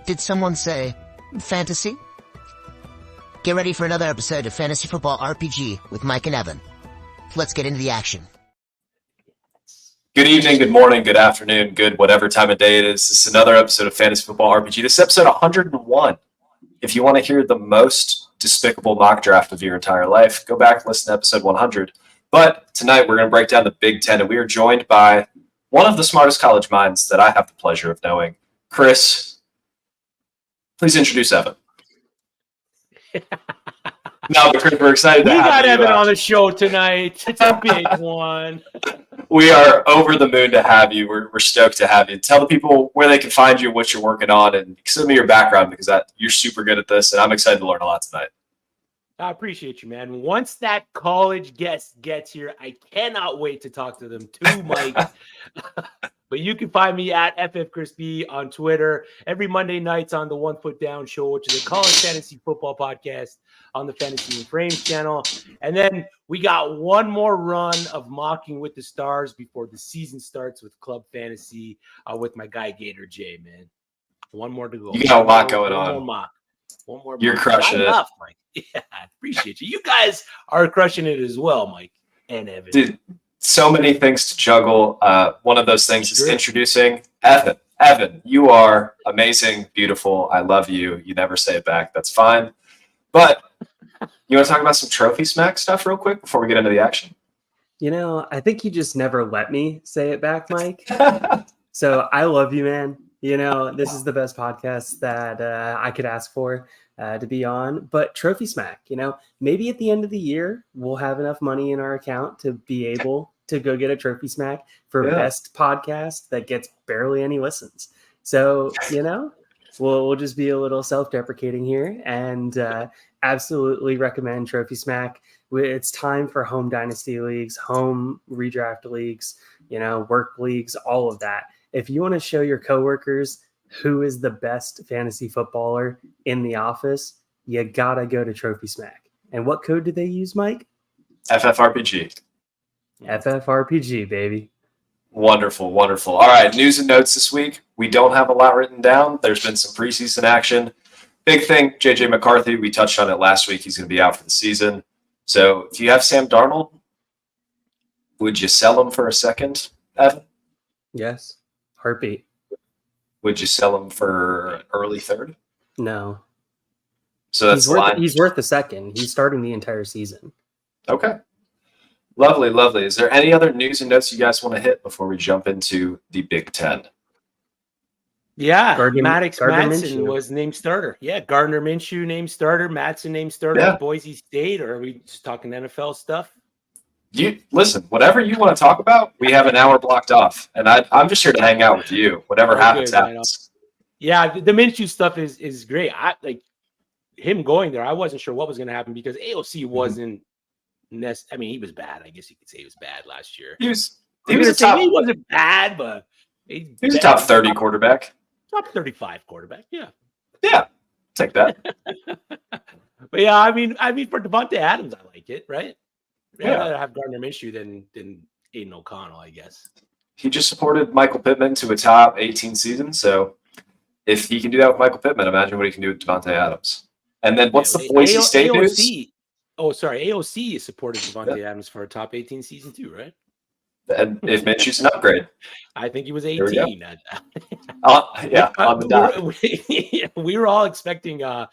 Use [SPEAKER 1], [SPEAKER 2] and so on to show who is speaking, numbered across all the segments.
[SPEAKER 1] Did someone say fantasy? Get ready for another episode of Fantasy Football RPG with Mike and Evan. Let's get into the action.
[SPEAKER 2] Good evening, good morning, good afternoon, good whatever time of day it is. This is another episode of Fantasy Football RPG. This is episode 101. If you want to hear the most despicable mock draft of your entire life, go back and listen to episode 100. But tonight we're going to break down the Big Ten, and we are joined by one of the smartest college minds that I have the pleasure of knowing, Chris. Please introduce Evan. No, but Chris, we're excited to have you.
[SPEAKER 3] We got Evan on the show tonight. It's a big one.
[SPEAKER 2] We are over the moon to have you. We're stoked to have you. Tell the people where they can find you, what you're working on, and some of your background, because you're super good at this, and I'm excited to learn a lot tonight.
[SPEAKER 3] I appreciate you, man. Once that college guest gets here, I cannot wait to talk to them too, Mike. But you can find me at FFChrisB on Twitter every Monday nights on the One Foot Down Show, which is a college fantasy football podcast on the Fantasy and Frames channel. And then we got one more run of Mocking with the Stars before the season starts with Club Fantasy with my guy Gator J, man. One more to go.
[SPEAKER 2] You got a lot going on.
[SPEAKER 3] One more.
[SPEAKER 2] You're crushing it.
[SPEAKER 3] Enough, Mike. Yeah, I appreciate you. You guys are crushing it as well, Mike and Evan.
[SPEAKER 2] Dude, so many things to juggle. One of those things is introducing Evan. Evan, you are amazing, beautiful. I love you. You never say it back. That's fine. But you want to talk about some Trophy Smack stuff real quick before we get into the action?
[SPEAKER 4] You know, I think you just never let me say it back, Mike. So I love you, man. You know, this is the best podcast that I could ask for to be on. But Trophy Smack, you know, maybe at the end of the year, we'll have enough money in our account to be able to go get a Trophy Smack for best podcast that gets barely any listens. So, you know, we'll just be a little self-deprecating here and absolutely recommend Trophy Smack. It's time for home dynasty leagues, home redraft leagues, you know, work leagues, all of that. If you want to show your coworkers who is the best fantasy footballer in the office, you gotta go to Trophy Smack. And what code do they use, Mike?
[SPEAKER 2] FFRPG.
[SPEAKER 4] FFRPG, baby.
[SPEAKER 2] Wonderful, wonderful. All right, news and notes this week. We don't have a lot written down. There's been some preseason action. Big thing, JJ McCarthy, we touched on it last week. He's going to be out for the season. So if you have Sam Darnold, would you sell him for a second, Evan?
[SPEAKER 4] Yes. Heartbeat.
[SPEAKER 2] Would you sell him for an early third?
[SPEAKER 4] No.
[SPEAKER 2] So that's
[SPEAKER 4] he's worth a second. He's starting the entire season.
[SPEAKER 2] Okay. Lovely, lovely. Is there any other news and notes you guys want to hit before we jump into the Big Ten?
[SPEAKER 3] Yeah,
[SPEAKER 4] Gardner
[SPEAKER 3] Madsen was named starter. Yeah, Gardner Minshew named starter, Madsen named starter at Boise State, or are we just talking NFL stuff?
[SPEAKER 2] You listen, whatever you want to talk about, we have an hour blocked off, and I'm just here to hang out with you. Whatever happens.
[SPEAKER 3] Yeah, the Minshew stuff is great. I like him going there. I wasn't sure what was going to happen because AOC wasn't. I mean, he was bad. I guess you could say he was bad last year.
[SPEAKER 2] He was he
[SPEAKER 3] wasn't bad, but
[SPEAKER 2] he was a top 30 quarterback.
[SPEAKER 3] Top 35 quarterback. Yeah.
[SPEAKER 2] Yeah. Take that.
[SPEAKER 3] But yeah, I mean, for Devontae Adams, I like it, right? I'd rather have Gardner Minshew than Aiden O'Connell, I guess.
[SPEAKER 2] He just supported Michael Pittman to a top 18 season. So if he can do that with Michael Pittman, imagine what he can do with Devontae Adams. And then what's the Boise State news?
[SPEAKER 3] Oh, sorry. AOC supported Devontae Adams for a top 18 season too, right?
[SPEAKER 2] And if Minshew's an upgrade.
[SPEAKER 3] I think he was 18.
[SPEAKER 2] On the dot.
[SPEAKER 3] We were all expecting the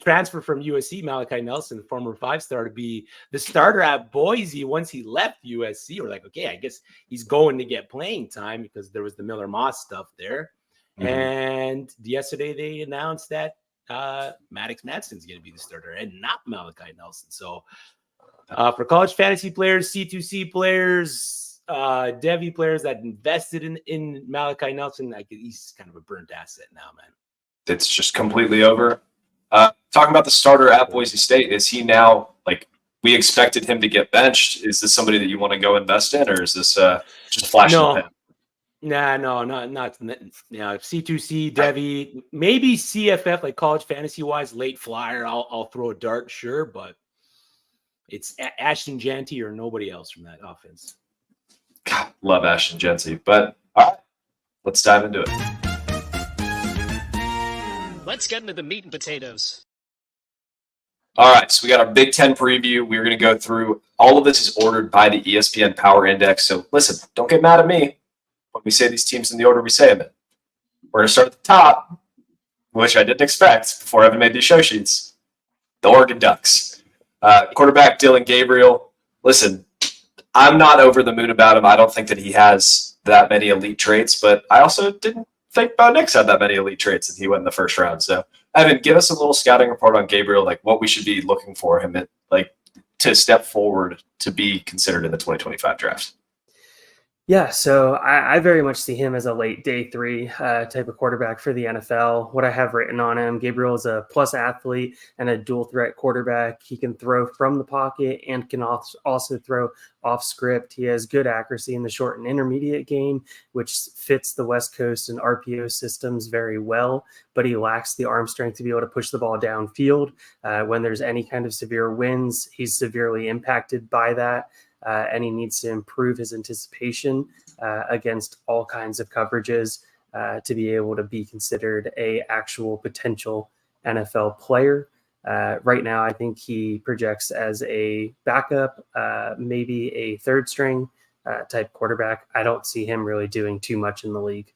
[SPEAKER 3] transfer from USC, Malachi Nelson, former 5-star, to be the starter at Boise once he left USC. We're like, okay, I guess he's going to get playing time because there was the Miller Moss stuff there. Mm-hmm. And yesterday they announced that Maddox Madsen's going to be the starter and not Malachi Nelson. So for college fantasy players, C2C players, Devy players that invested in Malachi Nelson, he's kind of a burnt asset now, man.
[SPEAKER 2] It's just completely over. Talking about the starter at Boise State, is he now, like, we expected him to get benched? Is this somebody that you want to go invest in, or is this just a flash in the pan?
[SPEAKER 3] Not C2C, Devy, maybe CFF, like college fantasy wise, late flyer. I'll throw a dart, sure, but it's Ashton Jeanty or nobody else from that offense.
[SPEAKER 2] God, love Ashton Jeanty, but all right, let's dive into it.
[SPEAKER 5] Let's get into the meat and potatoes.
[SPEAKER 2] All right, so we got our Big Ten preview. We're going to go through all of this is ordered by the ESPN Power Index. So listen, don't get mad at me when we say these teams in the order we say them in. We're going to start at the top, which I didn't expect before I even made these show sheets. The Oregon Ducks. Quarterback Dylan Gabriel. Listen, I'm not over the moon about him. I don't think that he has that many elite traits, but I also didn't think Bo Nix had that many elite traits and he went in the first round. So Evan, give us a little scouting report on Gabriel, like what we should be looking for him at, like to step forward to be considered in the 2025 draft.
[SPEAKER 4] Yeah, so I very much see him as a late day 3 type of quarterback for the NFL. What I have written on him, Gabriel is a plus athlete and a dual threat quarterback. He can throw from the pocket and can also throw off script. He has good accuracy in the short and intermediate game, which fits the West Coast and RPO systems very well, but he lacks the arm strength to be able to push the ball downfield. When there's any kind of severe winds, he's severely impacted by that. And he needs to improve his anticipation against all kinds of coverages to be able to be considered a actual potential NFL player. Right now, I think he projects as a backup, maybe a third string type quarterback. I don't see him really doing too much in the league.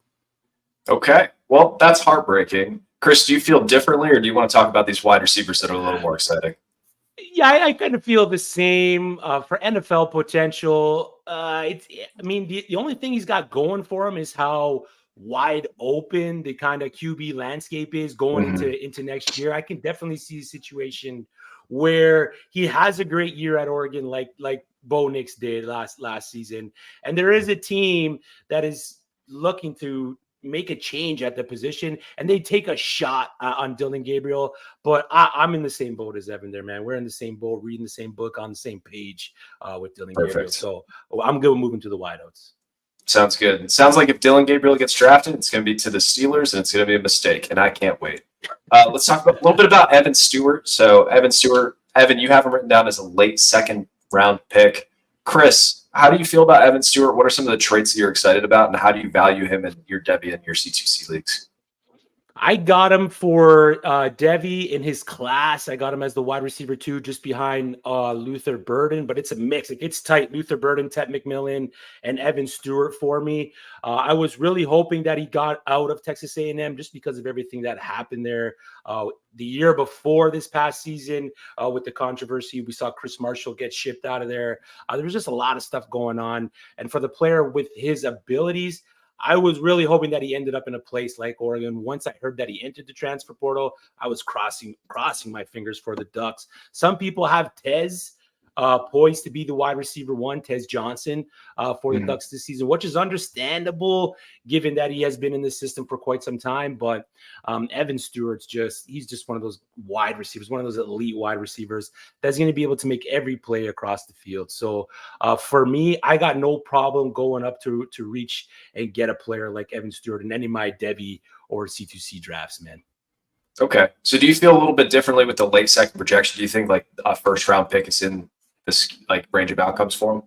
[SPEAKER 2] Okay, well, that's heartbreaking. Chris, do you feel differently, or do you want to talk about these wide receivers that are a little more exciting?
[SPEAKER 3] Yeah, I kind of feel the same for NFL potential. The only thing he's got going for him is how wide open the kind of QB landscape is going into next year. I can definitely see a situation where he has a great year at Oregon, like Bo Nix did last season, and there is a team that is looking to make a change at the position, and they take a shot on Dylan Gabriel. But I'm in the same boat as Evan there, man. We're in the same boat, reading the same book, on the same page with Dylan Gabriel. So I'm good moving to the wideouts. Sounds good. It sounds like if Dylan Gabriel gets drafted, it's going to be to the Steelers, and it's going to be a mistake, and I can't wait. Let's talk a little bit about Evan Stewart. So Evan, you have him written down as a late second round pick. Chris, how do you feel about Evan Stewart? What are some of the traits that you're excited about, and how do you value him in your Devy and your C2C leagues? I got him for Devy in his class. I got him as the wide receiver 2, just behind Luther Burden, but it's a mix. It gets tight. Luther Burden, Ted McMillan, and Evan Stewart for me. I was really hoping that he got out of Texas A&M just because of everything that happened there. The year before this past season, with the controversy, we saw Chris Marshall get shipped out of there. There was just a lot of stuff going on. And for the player with his abilities, I was really hoping that he ended up in a place like Oregon. Once I heard that he entered the transfer portal, I was crossing my fingers for the Ducks. Some people have Tez poised to be the wide receiver 1, Tez Johnson, for the Ducks this season, which is understandable given that he has been in the system for quite some time. But Evan Stewart's he's just one of those wide receivers, one of those elite wide receivers that's going to be able to make every play across the field. So for me, I got no problem going up to reach and get a player like Evan Stewart in any of my Devy or C2C drafts, man. Okay. So do you feel a little bit differently with the late second projection? Do you think like a first round pick is in this like range of outcomes for him?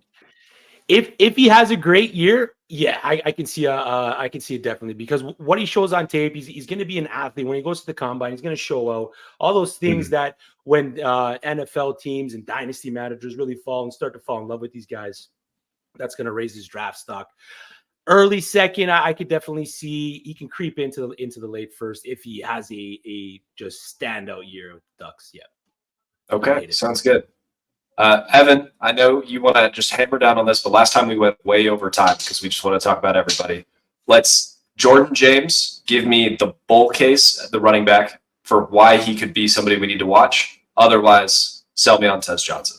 [SPEAKER 3] If he has a great year, yeah, I can see it definitely, because what he shows on tape, he's going to be an athlete. When he goes to the combine, he's going to show out all those things that when NFL teams and dynasty managers really start to fall in love with these guys, that's going to raise his draft stock. Early second, I could definitely see he can creep into the late first if he has a just standout year with the Ducks. Yeah. Okay, sounds good. Evan, I know you want to just hammer down on this, but last time we went way over time because we just want to talk about everybody. Jordan James, give me the bull case, the running back, for why he could be somebody we need to watch. Otherwise, sell me on Tez Johnson.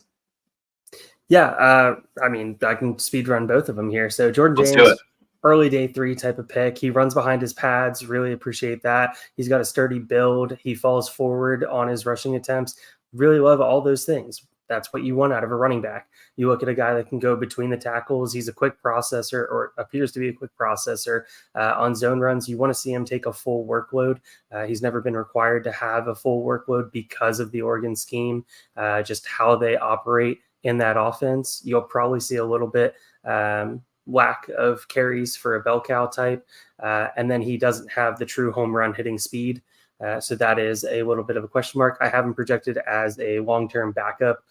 [SPEAKER 4] Yeah, I can speed run both of them here. So Jordan James, early day 3 type of pick. He runs behind his pads. Really appreciate that. He's got a sturdy build. He falls forward on his rushing attempts. Really love all those things. That's what you want out of a running back. You look at a guy that can go between the tackles. He's a quick processor, or appears to be a quick processor on zone runs. You want to see him take a full workload. He's never been required to have a full workload because of the Oregon scheme, just how they operate in that offense. You'll probably see a little bit lack of carries for a bell cow type. And then he doesn't have the true home run hitting speed. So that is a little bit of a question mark. I have him projected as a long-term backup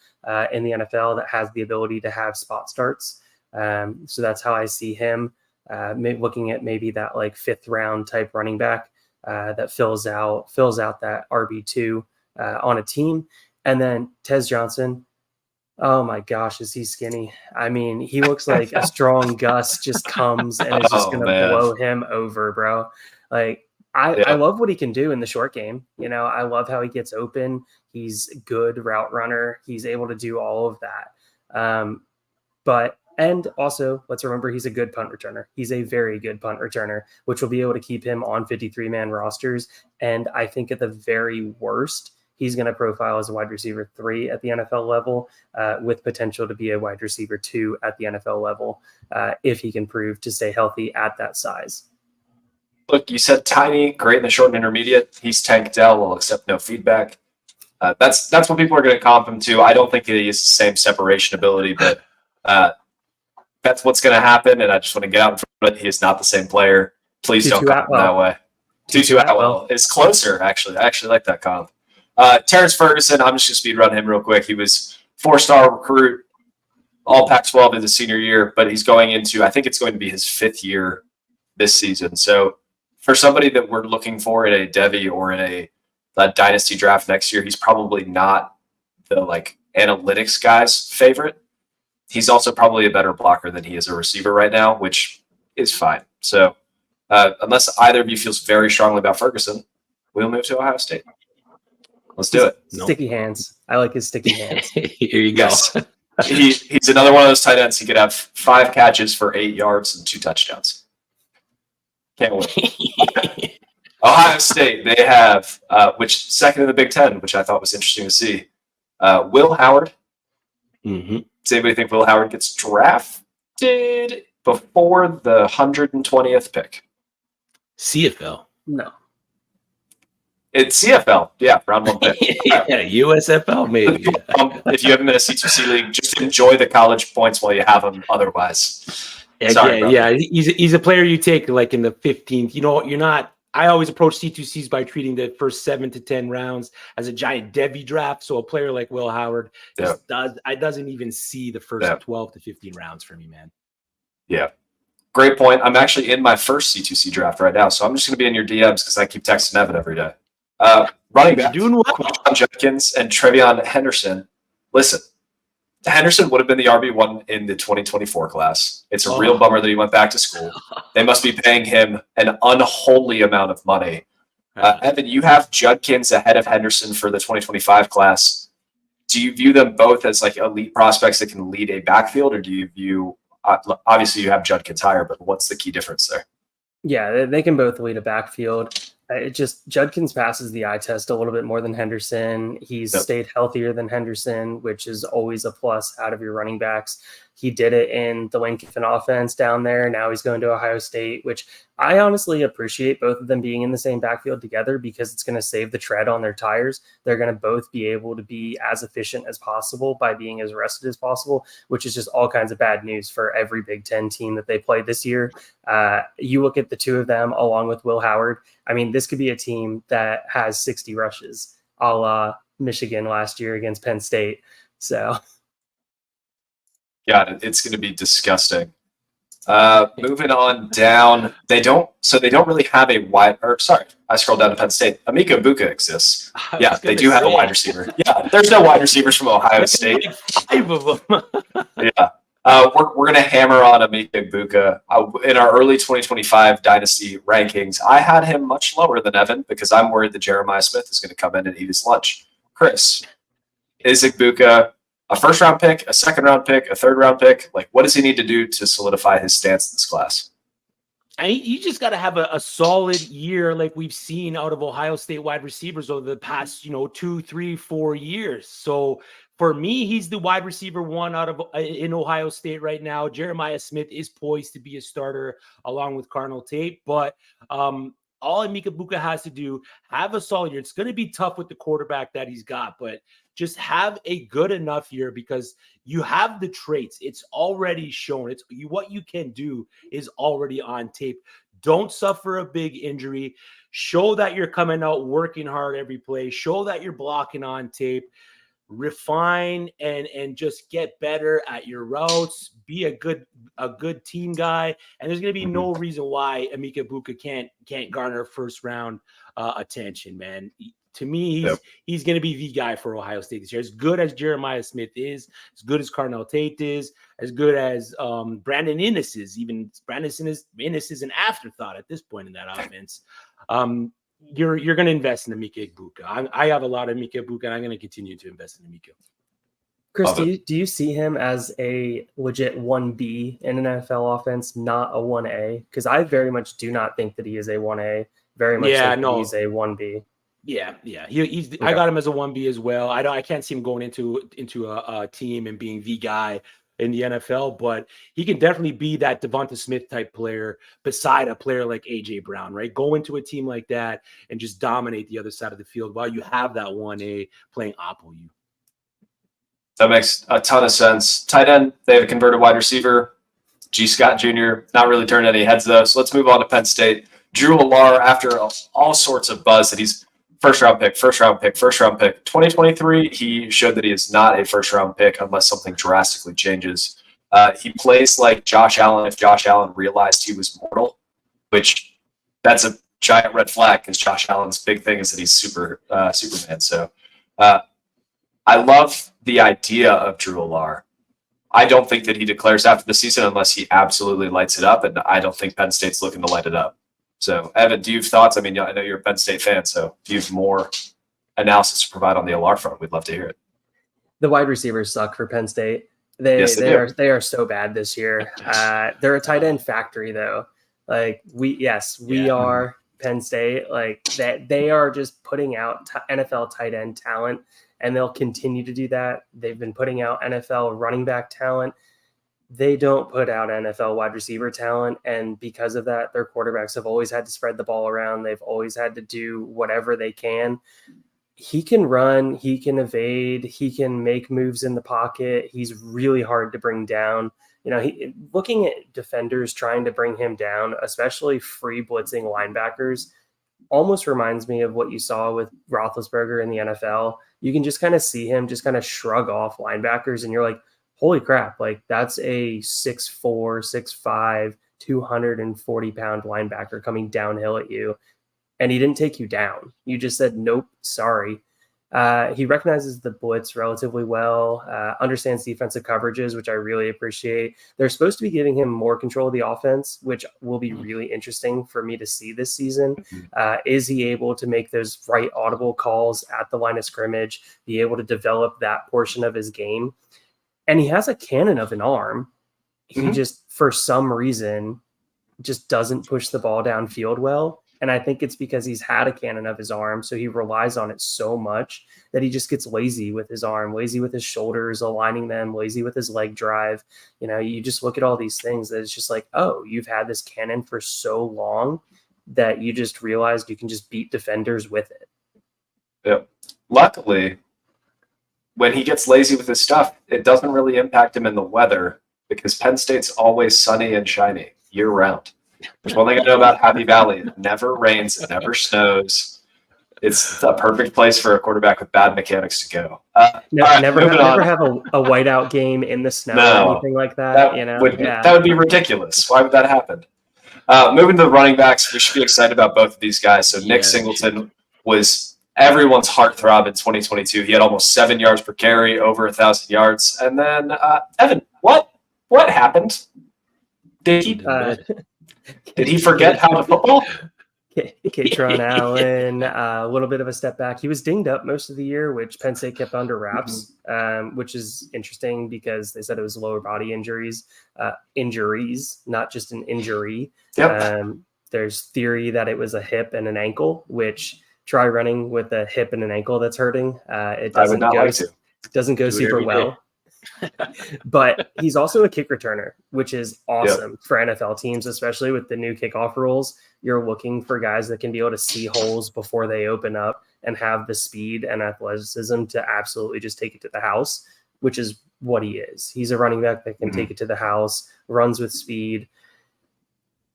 [SPEAKER 4] in the NFL that has the ability to have spot starts. So that's how I see him, looking at maybe that like 5th round type running back that fills out that RB2 on a team. And then Tez Johnson. Oh my gosh, is he skinny? I mean, he looks like a strong gust just comes and is just going to blow him over, bro. Like, I love what he can do in the short game. You know, I love how he gets open. He's a good route runner. He's able to do all of that. And also, let's remember, he's a good punt returner. He's a very good punt returner, which will be able to keep him on 53-man rosters. And I think at the very worst, he's going to profile as a wide receiver 3 at the NFL level, with potential to be a wide receiver 2 at the NFL level if he can prove to stay healthy at that size.
[SPEAKER 2] Look, you said tiny, great in the short and intermediate. He's Tank Dell, will accept no feedback. That's what people are going to comp him to. I don't think he has the same separation ability, but that's what's going to happen, and I just want to get out in front of it. He is not the same player. Please don't comp him that way. Tutu Atwell is closer, actually. I actually like that comp. Terrence Ferguson, I'm just going to speed run him real quick. He was 4-star recruit, all Pac-12 in his senior year, but he's going into, I think it's going to be his 5th year this season. So for somebody that we're looking for in a Devy or in a dynasty draft next year, he's probably not the like analytics guy's favorite. He's also probably a better blocker than he is a receiver right now, which is fine. So unless either of you feels very strongly about Ferguson, we'll move to Ohio State. Let's do it.
[SPEAKER 4] Sticky hands. I like his sticky hands.
[SPEAKER 3] Here you go.
[SPEAKER 2] Yes. He's another one of those tight ends. He could have 5 catches for 8 yards and 2 touchdowns. Can't wait. Ohio State, they have, which second in the Big Ten, which I thought was interesting to see. Will Howard.
[SPEAKER 3] Mm-hmm.
[SPEAKER 2] Does anybody think Will Howard gets drafted before the 120th pick?
[SPEAKER 3] CFL.
[SPEAKER 4] No.
[SPEAKER 2] It's CFL, yeah, round 1 pick.
[SPEAKER 3] Yeah, USFL maybe.
[SPEAKER 2] If you haven't been a C2C league, just enjoy the college points while you have them. Otherwise,
[SPEAKER 3] yeah. He's a player you take like in the 15th. You know, you're not. I always approach C2Cs by treating the first 7 to 10 rounds as a giant Devy draft. So a player like Will Howard doesn't even see the first 12 to 15 rounds for me, man. Yeah.
[SPEAKER 2] Great point. I'm actually in my first C2C draft right now, so I'm just going to be in your DMs because I keep texting Evan every day. Running back,
[SPEAKER 3] doing well.
[SPEAKER 2] Quinton Judkins and Trevion Henderson. Listen, Henderson would have been the RB1 in the 2024 class. It's a real bummer that he went back to school. They must be paying him an unholy amount of money. Evan, you have Judkins ahead of Henderson for the 2025 class. Do you view them both as like elite prospects that can lead a backfield, or do you view obviously you have Judkins higher, but what's the key difference there?
[SPEAKER 4] Yeah, they can both lead a backfield. It just Judkins passes the eye test a little bit more than Henderson. He's stayed healthier than Henderson, which is always a plus out of your running backs. He did it in the Lane Kiffin offense down there. Now he's going to Ohio State, which I honestly appreciate both of them being in the same backfield together because it's going to save the tread on their tires. They're going to both be able to be as efficient as possible by being as rested as possible, which is just all kinds of bad news for every Big Ten team that they play this year. You look at the two of them along with Will Howard. I mean, this could be a team that has 60 rushes, a la Michigan last year against Penn State. So,
[SPEAKER 2] got it. It's going to be disgusting. Moving on down, they don't really have a wide. Or sorry, I scrolled down to Penn State. Amika Ibuka exists. Yeah, they do have a wide receiver. Yeah, there's no wide receivers from Ohio State.
[SPEAKER 3] Like 5 of them.
[SPEAKER 2] Yeah. We're going to hammer on Amika Ibuka. In our early 2025 Dynasty rankings, I had him much lower than Evan because I'm worried that Jeremiah Smith is going to come in and eat his lunch. Chris, is Ibuka a first-round pick, a second-round pick, a third-round pick? Like, what does he need to do to solidify his stance in this class?
[SPEAKER 3] You just got to have a solid year like we've seen out of Ohio State wide receivers over the past, 2, 3, 4 years. So for me, he's the wide receiver 1 in Ohio State right now. Jeremiah Smith is poised to be a starter along with Carnell Tate, but all Amika Ibuka has to do, have a solid year. It's going to be tough with the quarterback that he's got, but just have a good enough year because you have the traits. It's already shown. What you can do is already on tape. Don't suffer a big injury. Show that you're coming out working hard every play. Show that you're blocking on tape. Refine and just get better at your routes. Be a good team guy. And there's going to be no reason why Emeka Egbuka can't garner first round attention, man. To me, he's going to be the guy for Ohio State this year. As good as Jeremiah Smith is, as good as Carnell Tate is, as good as Brandon Inniss is. Even Brandon Inniss is an afterthought at this point in that offense. You're going to invest in Emeka Egbuka. I have a lot of Emeka Egbuka, and I'm going to continue to invest in Emeka.
[SPEAKER 4] Chris, do you see him as a legit 1B in an NFL offense, not a 1A? Because I very much do not think that he is a 1A. Very much think he's a 1B.
[SPEAKER 3] Yeah. He's. Okay. I got him as a 1B as well. I can't see him going into a team and being the guy in the NFL, but he can definitely be that Devonta Smith type player beside a player like AJ Brown, right? Go into a team like that and just dominate the other side of the field while you have that 1A playing oppo you.
[SPEAKER 2] That makes a ton of sense. Tight end, they have a converted wide receiver, G. Scott Jr. Not really turning any heads though. So let's move on to Penn State. Drew Lar, after all sorts of buzz that he's first round pick. 2023, he showed that he is not a first round pick unless something drastically changes. He plays like Josh Allen if Josh Allen realized he was mortal, which that's a giant red flag because Josh Allen's big thing is that he's Superman. So I love the idea of Drew Lar. I don't think that he declares after the season unless he absolutely lights it up, and I don't think Penn State's looking to light it up. So, Evan, do you have thoughts? I mean, I know you're a Penn State fan, so do you have more analysis to provide on the Lar front? We'd love to hear it.
[SPEAKER 4] The wide receivers suck for Penn State. They are so bad this year. They're a tight end factory, though. Like we are Penn State. Like that, they are just putting out NFL tight end talent, and they'll continue to do that. They've been putting out NFL running back talent. They don't put out NFL wide receiver talent, and because of that, their quarterbacks have always had to spread the ball around. They've always had to do whatever they can. He can run, he can evade, he can make moves in the pocket. He's really hard to bring down. Looking at defenders trying to bring him down, especially free blitzing linebackers, almost reminds me of what you saw with Roethlisberger in the NFL. You can just kind of see him just kind of shrug off linebackers, and you're like, holy crap, like that's a 6'4", 6'5", 240-pound linebacker coming downhill at you. And he didn't take you down. You just said, nope, sorry. He recognizes the blitz relatively well, understands defensive coverages, which I really appreciate. They're supposed to be giving him more control of the offense, which will be really interesting for me to see this season. Is he able to make those right audible calls at the line of scrimmage, be able to develop that portion of his game? And he has a cannon of an arm. He just, for some reason, just doesn't push the ball downfield well. And I think it's because he's had a cannon of his arm, so he relies on it so much that he just gets lazy with his arm, lazy with his shoulders, aligning them, lazy with his leg drive. You just look at all these things that it's just like, oh, you've had this cannon for so long that you just realized you can just beat defenders with it.
[SPEAKER 2] Yep. Luckily, when he gets lazy with his stuff, it doesn't really impact him in the weather because Penn State's always sunny and shiny year round. There's one thing I know about Happy Valley. It never rains. It never snows. It's a perfect place for a quarterback with bad mechanics to go.
[SPEAKER 4] Never have a whiteout game in the snow or anything like that.
[SPEAKER 2] That would be ridiculous. Why would that happen? Moving to the running backs, we should be excited about both of these guys. So Nick Singleton was everyone's heartthrob in 2022. He had almost 7 yards per carry, over 1,000 yards. And then, Evan, what happened? Did he forget how to football?
[SPEAKER 4] Katron Allen, a little bit of a step back. He was dinged up most of the year, which Penn State kept under wraps, which is interesting because they said it was lower body injuries, not just an injury. Yep. There's theory that it was a hip and an ankle, which try running with a hip and an ankle that's hurting. It doesn't go super well. But he's also a kick returner, which is awesome for NFL teams, especially with the new kickoff rules. You're looking for guys that can be able to see holes before they open up and have the speed and athleticism to absolutely just take it to the house, which is what he is. He's a running back that can take it to the house, runs with speed.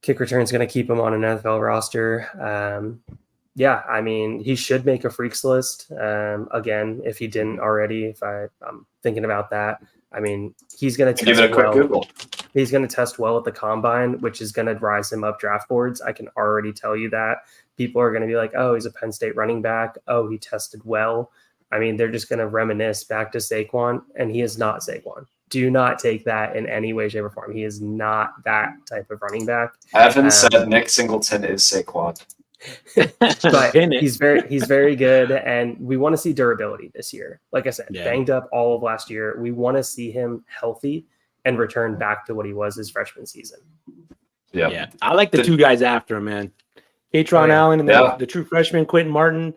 [SPEAKER 4] Kick return is going to keep him on an NFL roster. Yeah, I mean, he should make a freaks list. Again, if he didn't already, if I'm thinking about that. I mean, he's going to
[SPEAKER 2] Give it a quick Google.
[SPEAKER 4] He's going to test well at the combine, which is going to rise him up draft boards. I can already tell you that. People are going to be like, oh, he's a Penn State running back. Oh, he tested well. I mean, they're just going to reminisce back to Saquon, and he is not Saquon. Do not take that in any way, shape, or form. He is not that type of running back.
[SPEAKER 2] Evan said Nick Singleton is Saquon.
[SPEAKER 4] But he's very good, and we want to see durability this year. Like I said, banged up all of last year. We want to see him healthy and return back to what he was his freshman season.
[SPEAKER 3] Yeah. I like the two guys after him, man. Katron Allen and the true freshman Quentin Martin.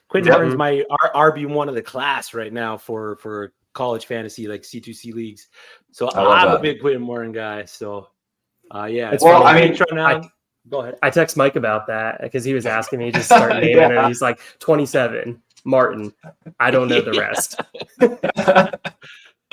[SPEAKER 3] Quentin Martin's my RB1 of the class right now for college fantasy, like C2C leagues. So I'm a big Quentin Martin guy. So
[SPEAKER 4] it's
[SPEAKER 2] well, I mean,
[SPEAKER 3] go ahead.
[SPEAKER 4] I text Mike about that because he was asking me to start naming it. He's like 27 Martin. I don't know the rest.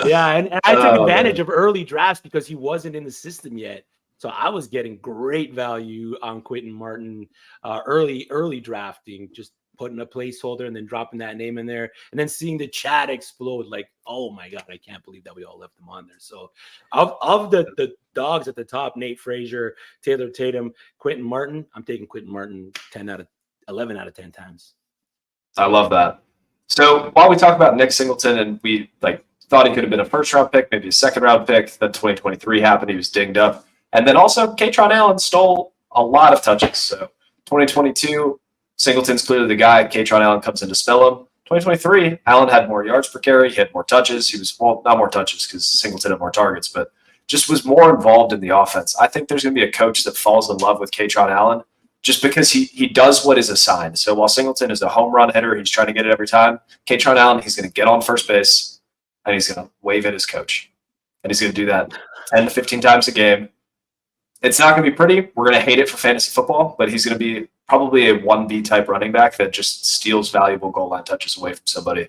[SPEAKER 3] And I took advantage of early drafts because he wasn't in the system yet. So I was getting great value on Quentin Martin early drafting, just putting a placeholder and then dropping that name in there and then seeing the chat explode like, oh my God, I can't believe that we all left him on there. So of the dogs at the top, Nate Frazier, Taylor Tatum, Quentin Martin, I'm taking Quentin Martin 11 out of 10 times.
[SPEAKER 2] I love that. So while we talk about Nick Singleton and we thought he could have been a first round pick, maybe a second round pick, then 2023 happened, he was dinged up. And then also Katron Allen stole a lot of touches. So 2022, Singleton's clearly the guy. Katron Allen comes in to spell him. 2023, Allen had more yards per carry. He had more touches. He was, well, not more touches because Singleton had more targets, but just was more involved in the offense. I think there's going to be a coach that falls in love with Katron Allen just because he does what is assigned. So while Singleton is a home run hitter, he's trying to get it every time. Katron Allen, he's going to get on first base, and he's going to wave at his coach. And he's going to do that 10 to 15 times a game. It's not going to be pretty. We're going to hate it for fantasy football, but he's going to be probably a 1B type running back that just steals valuable goal line touches away from somebody.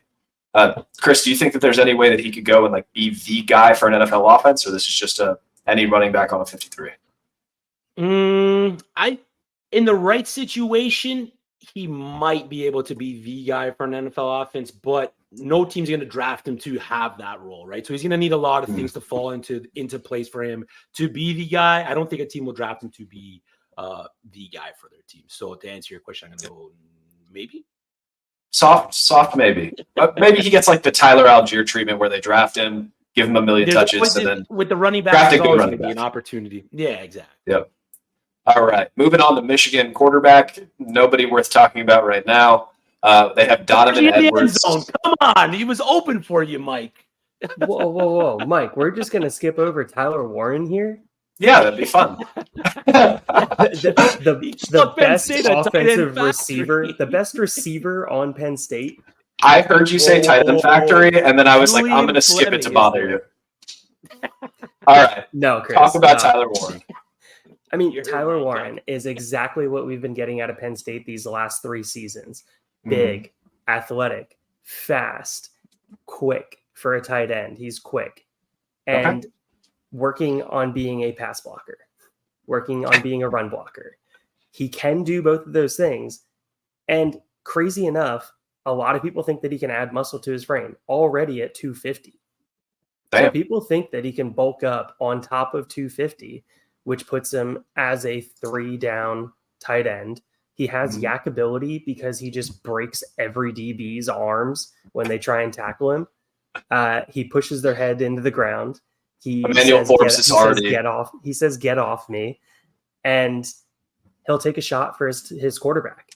[SPEAKER 2] Chris, do you think that there's any way that he could go and be the guy for an NFL offense, or this is just any running back on a 53?
[SPEAKER 3] In the right situation, he might be able to be the guy for an NFL offense, but no team's going to draft him to have that role, right? So he's going to need a lot of things to fall into place for him to be the guy. I don't think a team will draft him to be the guy for their team. So to answer your question, I'm going to go maybe.
[SPEAKER 2] Soft maybe. But maybe he gets the Tyler Algier treatment where they draft him, give him a million touches, and then
[SPEAKER 3] with the running back, it's always going to be an opportunity. Yeah, exactly.
[SPEAKER 2] Yep. All right. Moving on to Michigan quarterback. Nobody worth talking about right now. They have Donovan Edwards.
[SPEAKER 3] Come on. He was open for you, Mike.
[SPEAKER 4] Whoa. Mike, we're just going to skip over Tyler Warren here?
[SPEAKER 2] Yeah, that'd be fun.
[SPEAKER 4] the best offensive receiver, the best receiver on Penn State.
[SPEAKER 2] I heard you say tight end factory, and then I was I'm going to skip it to bother you. All right.
[SPEAKER 4] No, Chris.
[SPEAKER 2] Talk about Tyler Warren.
[SPEAKER 4] I mean, Tyler Warren is exactly what we've been getting out of Penn State these last 3 seasons. Big, athletic, fast, quick for a tight end. He's quick. And working on being a pass blocker, working on being a run blocker. He can do both of those things. And crazy enough, a lot of people think that he can add muscle to his frame already at 250.
[SPEAKER 2] Damn.
[SPEAKER 4] So people think that he can bulk up on top of 250, which puts him as a 3-down tight end. He has yak ability because he just breaks every DB's arms when they try and tackle him. He pushes their head into the ground. He says, get off me. And he'll take a shot for his quarterback.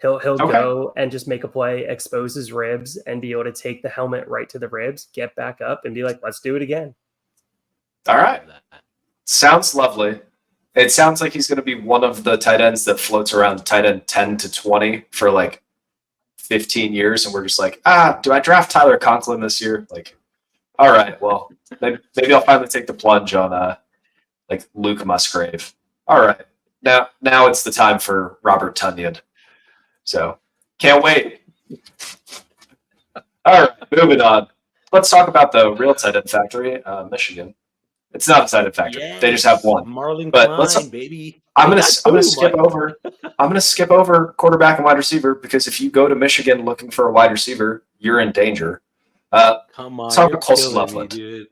[SPEAKER 4] He'll go and just make a play, expose his ribs, and be able to take the helmet right to the ribs, get back up, and be like, let's do it again.
[SPEAKER 2] All right. Sounds lovely. It sounds like he's going to be one of the tight ends that floats around tight end 10 to 20 for 15 years. And we're just do I draft Tyler Conklin this year? All right, well, maybe I'll finally take the plunge on Luke Musgrave. All right. Now it's the time for Robert Tonyan. So can't wait. All right, moving on. Let's talk about the real tight end factory, Michigan. It's not a deciding factor.
[SPEAKER 3] Yes.
[SPEAKER 2] They just have one.
[SPEAKER 3] Marlon
[SPEAKER 2] But
[SPEAKER 3] Klein, baby.
[SPEAKER 2] I'm gonna skip over. I'm gonna skip over quarterback and wide receiver because if you go to Michigan looking for a wide receiver, you're in danger.
[SPEAKER 3] Come on,
[SPEAKER 2] talk
[SPEAKER 3] you're
[SPEAKER 2] about Colson
[SPEAKER 3] killing me,
[SPEAKER 2] Loveland.
[SPEAKER 3] dude.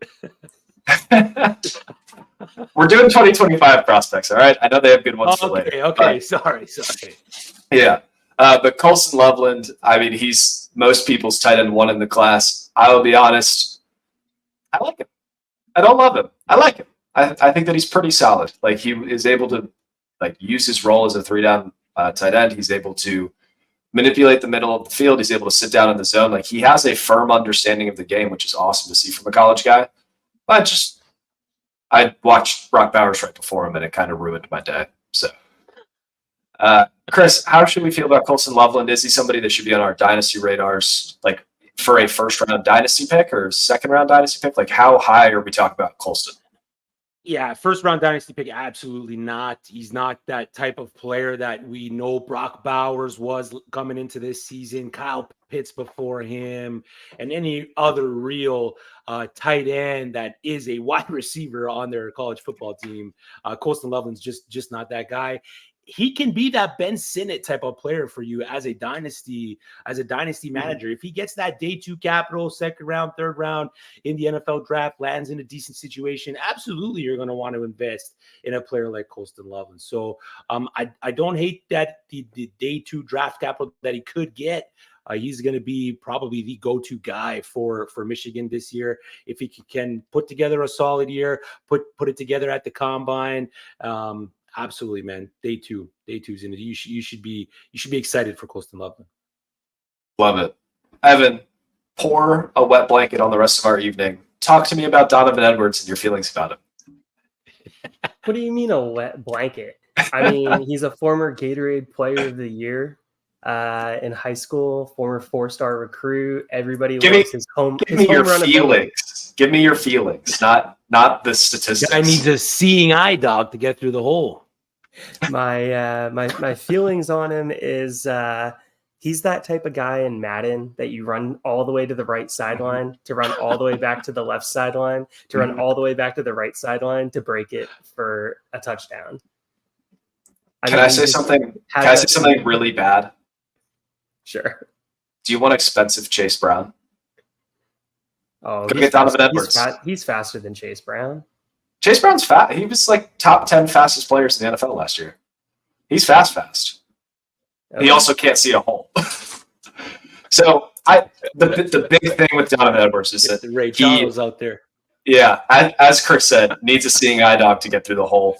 [SPEAKER 2] We're doing 2025 prospects, all right? I know they have good ones for later.
[SPEAKER 3] Okay, sorry.
[SPEAKER 2] Yeah. But Colson Loveland, I mean, he's most people's tight end one in the class. I will be honest, I like him. I don't love him. I like him. I think that he's pretty solid. Like he is able to use his role as a 3-down tight end. He's able to manipulate the middle of the field. He's able to sit down in the zone. Like he has a firm understanding of the game, which is awesome to see from a college guy. But I watched Brock Bowers right before him, and it kind of ruined my day. So, Chris, how should we feel about Colson Loveland? Is he somebody that should be on our dynasty radars, like for a first-round dynasty pick or second-round dynasty pick? Like how high are we talking about Colson?
[SPEAKER 3] Yeah, first round dynasty pick, absolutely not. He's not that type of player that we know Brock Bowers was coming into this season, Kyle Pitts before him, and any other real tight end that is a wide receiver on their college football team. Colston Loveland's just not that guy. He can be that Ben Sinnott type of player for you as a dynasty manager. If he gets that day 2 capital, second round, third round in the NFL draft, lands in a decent situation, absolutely you're going to want to invest in a player like Colston Loveland. So I don't hate that the day 2 draft capital that he could get. He's going to be probably the go-to guy for Michigan this year. If he can put together a solid year, put it together at the combine, absolutely, man. Day 2's in it. You should be excited for Colston Loveland.
[SPEAKER 2] Love it. Evan, pour a wet blanket on the rest of our evening. Talk to me about Donovan Edwards and your feelings about him.
[SPEAKER 4] What do you mean a wet blanket? I mean, he's a former Gatorade Player of the Year in high school, former 4-star recruit. Everybody loves his home.
[SPEAKER 2] Give me your feelings. Give me your feelings, not the statistics.
[SPEAKER 3] I need a seeing eye dog to get through the hole.
[SPEAKER 4] My feelings on him is he's that type of guy in Madden that you run all the way to the right sideline, to run all the way back to the left sideline, to run all the way back to the right sideline to break it for a touchdown.
[SPEAKER 2] Can I say something really bad?
[SPEAKER 4] Sure.
[SPEAKER 2] Do you want expensive Chase Brown?
[SPEAKER 4] Oh,
[SPEAKER 2] go get Donovan Edwards.
[SPEAKER 4] He's faster than Chase Brown.
[SPEAKER 2] Chase Brown's fast. He was like top 10 fastest players in the NFL last year. He's fast. Okay. He also can't see a hole. So the big thing with Donovan Edwards is that
[SPEAKER 3] Ray Charles out there.
[SPEAKER 2] Yeah, as Chris said, needs a seeing eye dog to get through the hole.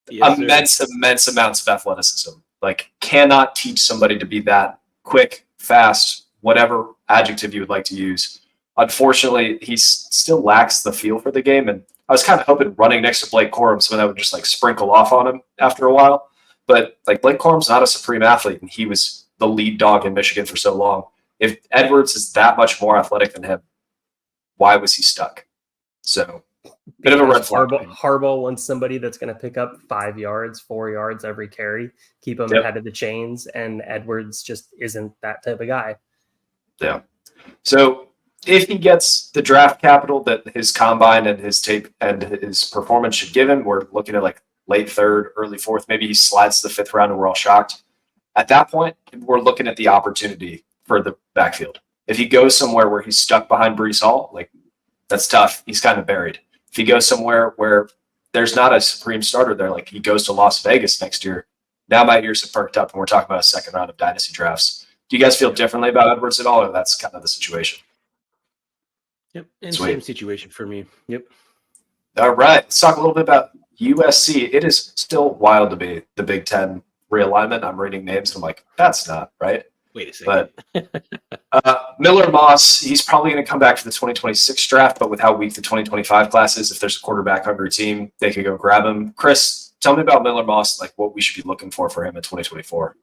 [SPEAKER 2] Yes, immense amounts of athleticism. Like cannot teach somebody to be that quick, fast, whatever adjective you would like to use. Unfortunately, he still lacks the feel for the game. And I was kind of hoping running next to Blake Corum, someone that would just like sprinkle off on him after a while. But like Blake Corum's not a supreme athlete, and he was the lead dog in Michigan for so long. If Edwards is that much more athletic than him, why was he stuck? So bit of a red flag.
[SPEAKER 4] Harbaugh wants somebody that's going to pick up 5 yards, 4 yards every carry, keep him ahead of the chains, and Edwards just isn't that type of guy.
[SPEAKER 2] Yeah. So if he gets the draft capital that his combine and his tape and his performance should give him, we're looking at like late third, early fourth. Maybe he slides to the 5th round and we're all shocked. At that point, we're looking at the opportunity for the backfield. If he goes somewhere where he's stuck behind Breece Hall, like that's tough. He's kind of buried. If he goes somewhere where there's not a supreme starter there, like he goes to Las Vegas next year, now my ears have perked up and we're talking about a second round of dynasty drafts. Do you guys feel differently about Edwards at all, or that's kind of the situation?
[SPEAKER 3] Yep, and same situation for me. Yep.
[SPEAKER 2] All right, let's talk a little bit about USC. It is still wild to be the Big Ten realignment. I'm reading names and I'm like, that's not right.
[SPEAKER 3] Wait a second.
[SPEAKER 2] But Miller Moss, he's probably going to come back for the 2026 draft, but with how weak the 2025 class is, if there's a quarterback hungry team, they could go grab him. Chris, tell me about Miller Moss, like what we should be looking for him in 2024.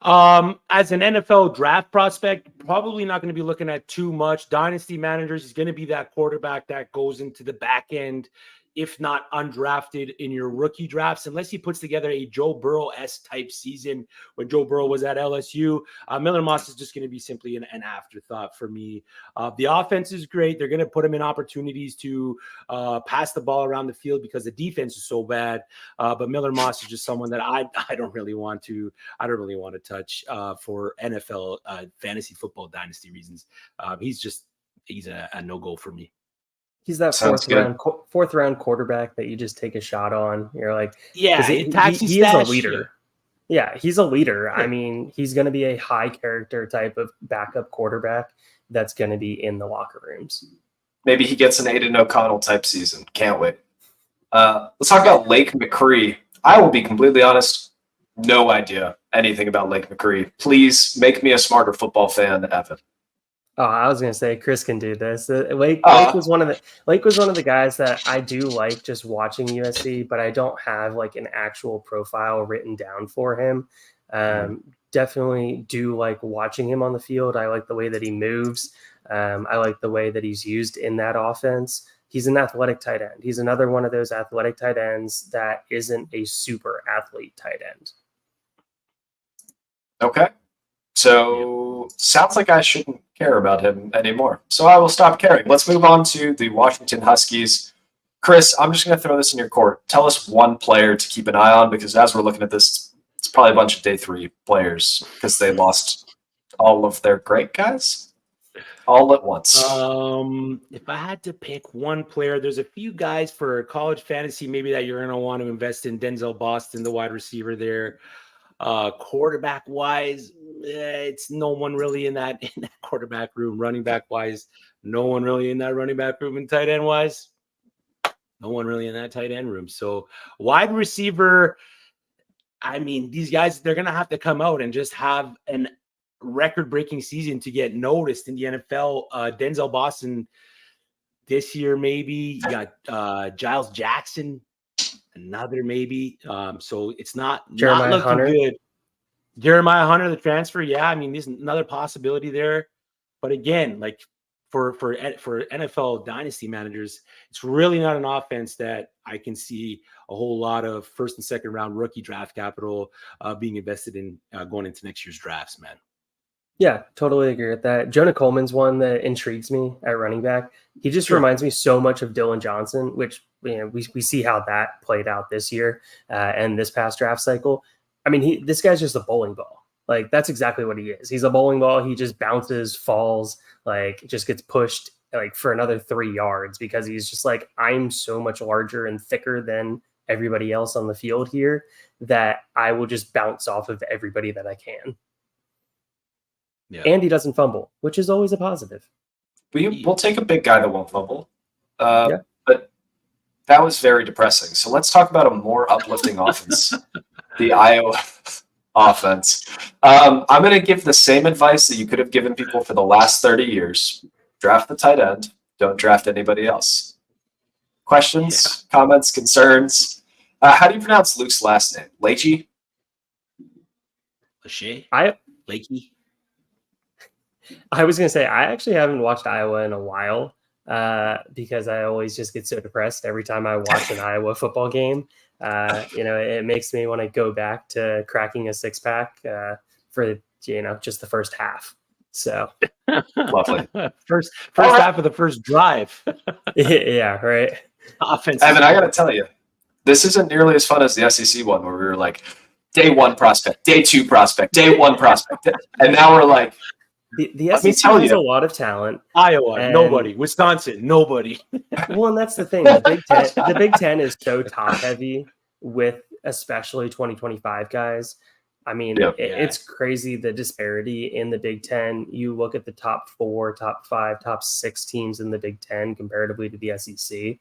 [SPEAKER 3] As an NFL draft prospect, probably not going to be looking at too much. Dynasty managers, he's going to be that quarterback that goes into the back end if not undrafted in your rookie drafts, unless he puts together a Joe Burrow-esque type season when Joe Burrow was at LSU. Miller Moss is just going to be simply an afterthought for me. The offense is great. They're going to put him in opportunities to pass the ball around the field because the defense is so bad. But Miller Moss is just someone that I don't really want to touch for NFL fantasy football dynasty reasons. He's a no-go for me.
[SPEAKER 4] He's that fourth round quarterback that you just take a shot on. You're like, he is a leader. Yeah, he's a leader. I mean, he's going to be a high character type of backup quarterback that's going to be in the locker rooms.
[SPEAKER 2] Maybe he gets an Aiden O'Connell type season. Can't wait. Let's talk about Lake McCree. I will be completely honest, no idea anything about Lake McCree. Please make me a smarter football fan, Evan.
[SPEAKER 4] Oh, I was gonna say Chris can do this. Lake was one of the guys that I do like just watching USC, but I don't have like an actual profile written down for him. Definitely do like watching him on the field. I like the way that he moves. I like the way that he's used in that offense. He's an athletic tight end. He's another one of those athletic tight ends that isn't a super athlete tight end.
[SPEAKER 2] Okay. So sounds like I shouldn't care about him anymore. So I will stop caring. Let's move on to the Washington Huskies. Chris, I'm just going to throw this in your court. Tell us one player to keep an eye on, because as we're looking at this, it's probably a bunch of day 3 players because they lost all of their great guys all at once.
[SPEAKER 3] If I had to pick one player, there's a few guys for college fantasy maybe that you're going to want to invest in. Denzel Boston, the wide receiver there. Quarterback wise, it's no one really in that quarterback room. Running back wise, no one really in that running back room. And tight end wise, no one really in that tight end room. So wide receiver, I mean, these guys, they're gonna have to come out and just have an record-breaking season to get noticed in the NFL. Denzel Boston this year, maybe. You got Giles Jackson. Another maybe. So it's not looking Hunter. Good. Jeremiah Hunter, the transfer. Yeah, I mean, there's another possibility there. But again, like for NFL dynasty managers, it's really not an offense that I can see a whole lot of first and second round rookie draft capital being invested in going into next year's drafts, man.
[SPEAKER 4] Yeah, totally agree with that. Jonah Coleman's one that intrigues me at running back. He just reminds me so much of Dylan Johnson, which we see how that played out this year and this past draft cycle. I mean, this guy's just a bowling ball. Like, that's exactly what he is. He's a bowling ball. He just bounces, falls, like just gets pushed like for another 3 yards because he's just like, I'm so much larger and thicker than everybody else on the field here that I will just bounce off of everybody that I can. Yeah. And he doesn't fumble, which is always a positive.
[SPEAKER 2] We'll take a big guy that won't fumble. But that was very depressing. So let's talk about a more uplifting offense, the Iowa offense. I'm going to give the same advice that you could have given people for the last 30 years. Draft the tight end. Don't draft anybody else. Questions, comments, concerns? How do you pronounce Luke's last name? Leachy?
[SPEAKER 3] Leachy?
[SPEAKER 4] I was going to say, I actually haven't watched Iowa in a while because I always just get so depressed every time I watch an Iowa football game. It makes me want to go back to cracking a 6-pack for, just the first half. So
[SPEAKER 2] lovely.
[SPEAKER 3] First half of the first drive.
[SPEAKER 4] Yeah, right.
[SPEAKER 3] Offense.
[SPEAKER 2] Evan, I got to tell you, this isn't nearly as fun as the SEC one where we were like, day 1 prospect, day 2 prospect, day 1 prospect. And now we're like,
[SPEAKER 4] the SEC has a lot of talent.
[SPEAKER 3] Iowa, nobody. Wisconsin, nobody.
[SPEAKER 4] Well, and that's the thing. The Big Ten is so top heavy with especially 2025 guys. I mean, it's crazy the disparity in the Big Ten. You look at the top 4, top 5, top 6 teams in the Big Ten comparatively to the SEC.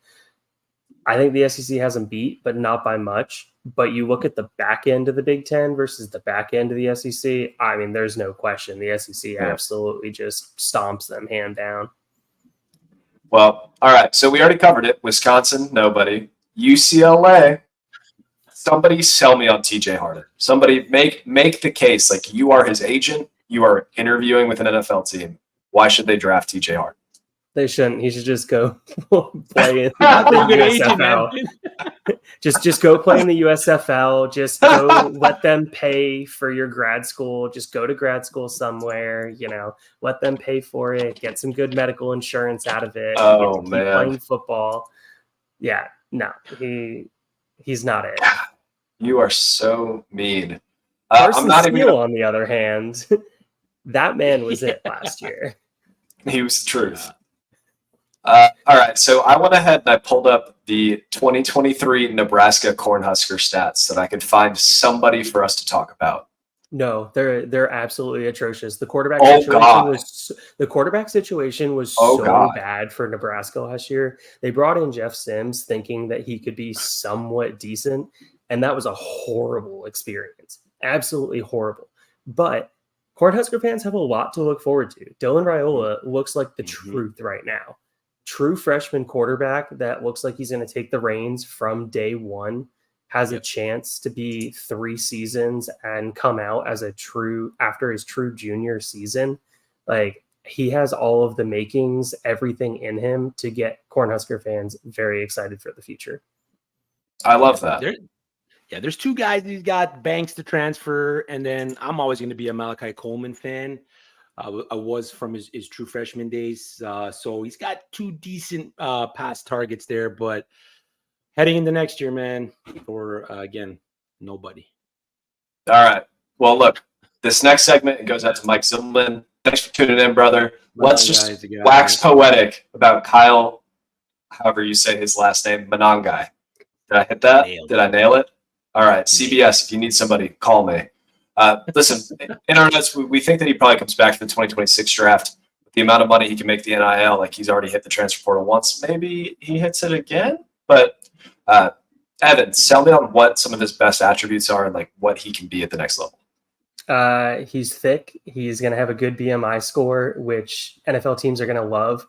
[SPEAKER 4] I think the SEC has them beat, but not by much. But you look at the back end of the Big Ten versus the back end of the SEC. I mean, there's no question. The SEC absolutely just stomps them hand down.
[SPEAKER 2] Well, all right. So we already covered it. Wisconsin, nobody. UCLA. Somebody sell me on TJ Harden. Somebody make the case. Like, you are his agent. You are interviewing with an NFL team. Why should they draft TJ Harden?
[SPEAKER 4] They shouldn't. He should just go play in the
[SPEAKER 3] Good agent,
[SPEAKER 4] USFL.
[SPEAKER 3] man.
[SPEAKER 4] Just go play in the USFL. Just go let them pay for your grad school. Just go to grad school somewhere, let them pay for it. Get some good medical insurance out of it.
[SPEAKER 2] Oh,
[SPEAKER 4] keep
[SPEAKER 2] man.
[SPEAKER 4] playing football. Yeah, no, he's not it.
[SPEAKER 2] You are so mean.
[SPEAKER 4] Carson
[SPEAKER 2] I'm not
[SPEAKER 4] Steele,
[SPEAKER 2] even
[SPEAKER 4] on the other hand, that man was it last year.
[SPEAKER 2] He was the truth. All right, so I went ahead and I pulled up the 2023 Nebraska Cornhusker stats that I could find somebody for us to talk about.
[SPEAKER 4] No, they're absolutely atrocious. The quarterback situation was so bad for Nebraska last year. They brought in Jeff Sims thinking that he could be somewhat decent, and that was a horrible experience. Absolutely horrible. But Cornhusker fans have a lot to look forward to. Dylan Raiola looks like the truth right now. True freshman quarterback that looks like he's going to take the reins from day one, has a chance to be 3 seasons and come out as after his true junior season. Like, he has all of the makings, everything in him to get Cornhusker fans very excited for the future.
[SPEAKER 2] I love that.
[SPEAKER 3] There's 2 guys. He's got Banks to transfer, and then I'm always going to be a Malachi Coleman fan. I was from his true freshman days. So he's got 2 decent pass targets there, but heading into next year, man, for again, nobody.
[SPEAKER 2] All right. Well, look, this next segment goes out to Mike Zimmerman. Thanks for tuning in, brother. Let's just wax poetic about Kyle, however you say his last name, Monangai. Did I hit that? Did I nail it? All right. CBS, if you need somebody, call me. Listen, in our notes, we think that he probably comes back for the 2026 draft. With the amount of money he can make the NIL, like he's already hit the transfer portal once. Maybe he hits it again. But Evan, tell me on what some of his best attributes are and like what he can be at the next level.
[SPEAKER 4] He's thick. He's going to have a good BMI score, which NFL teams are going to love.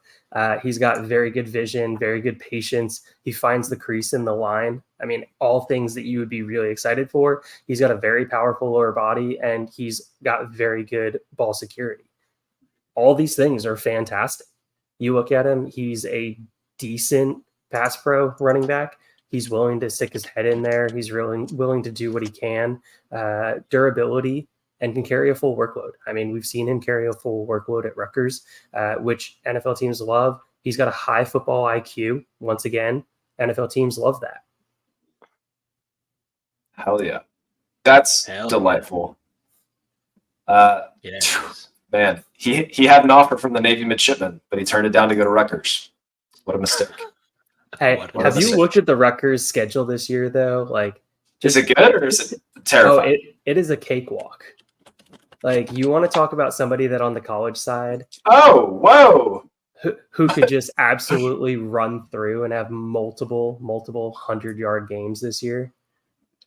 [SPEAKER 4] He's got very good vision, very good patience. He finds the crease in the line. I mean, all things that you would be really excited for. He's got a very powerful lower body, and he's got very good ball security. All these things are fantastic. You look at him, he's a decent pass pro running back. He's willing to stick his head in there. He's really willing to do what he can. Durability, and can carry a full workload. I mean, we've seen him carry a full workload at Rutgers, which NFL teams love. He's got a high football IQ. Once again, NFL teams love that.
[SPEAKER 2] Hell yeah. That's delightful. Man, he had an offer from the Navy midshipman, but he turned it down to go to Rutgers. What a mistake.
[SPEAKER 4] Hey, have you looked at the Rutgers schedule this year, though? Like,
[SPEAKER 2] is it good or is it terrifying?
[SPEAKER 4] Oh, it is a cakewalk. Like, you want to talk about somebody that on the college side.
[SPEAKER 2] Oh, whoa.
[SPEAKER 4] Who could just absolutely run through and have multiple 100-yard games this year?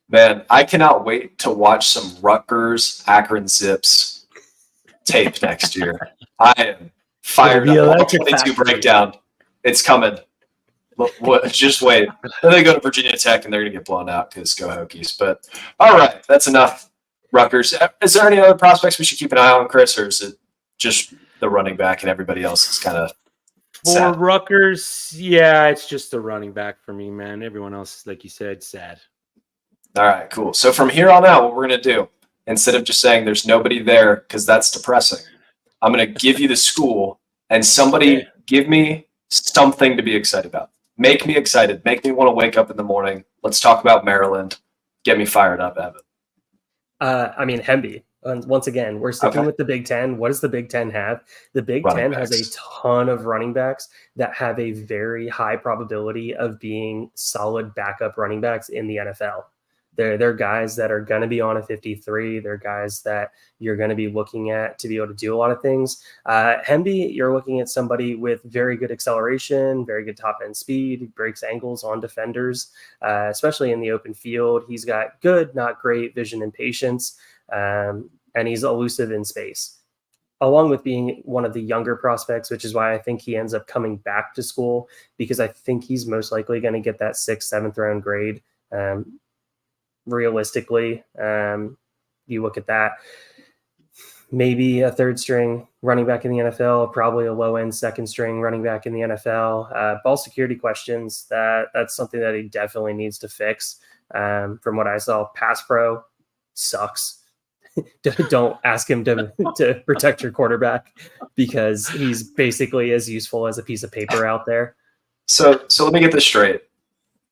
[SPEAKER 2] Man, I cannot wait to watch some Rutgers Akron Zips tape next year. I am fired up. 22 breakdown. It's coming. Just wait. Then they go to Virginia Tech and they're going to get blown out because go Hokies. But all right, that's enough. Rutgers. Is there any other prospects we should keep an eye on, Chris, or is it just the running back and everybody else is kind of
[SPEAKER 3] for Rutgers? Yeah, it's just the running back for me, man. Everyone else, like you said, sad.
[SPEAKER 2] All right, cool. So from here on out, what we're going to do, instead of just saying there's nobody there because that's depressing, I'm going to give you the school and somebody give me something to be excited about. Make me excited. Make me want to wake up in the morning. Let's talk about Maryland. Get me fired up, Evan.
[SPEAKER 4] I mean, Hemby. Once again, we're sticking with the Big Ten. What does the Big Ten have? The Big Ten has a ton of running backs that have a very high probability of being solid backup running backs in the NFL. They're guys that are going to be on a 53. They're guys that you're going to be looking at to be able to do a lot of things. Hemby, you're looking at somebody with very good acceleration, very good top end speed. He breaks angles on defenders, especially in the open field. He's got good, not great vision and patience, and he's elusive in space. Along with being one of the younger prospects, which is why I think he ends up coming back to school, because I think he's most likely going to get that 6th, 7th round grade. Realistically, you look at that. maybe a third string running back in the NFL, probably a low end second string running back in the NFL. Ball security questions, that's something that he definitely needs to fix. From what I saw, pass pro sucks. Don't ask him to protect your quarterback because he's basically as useful as a piece of paper out there.
[SPEAKER 2] So let me get this straight.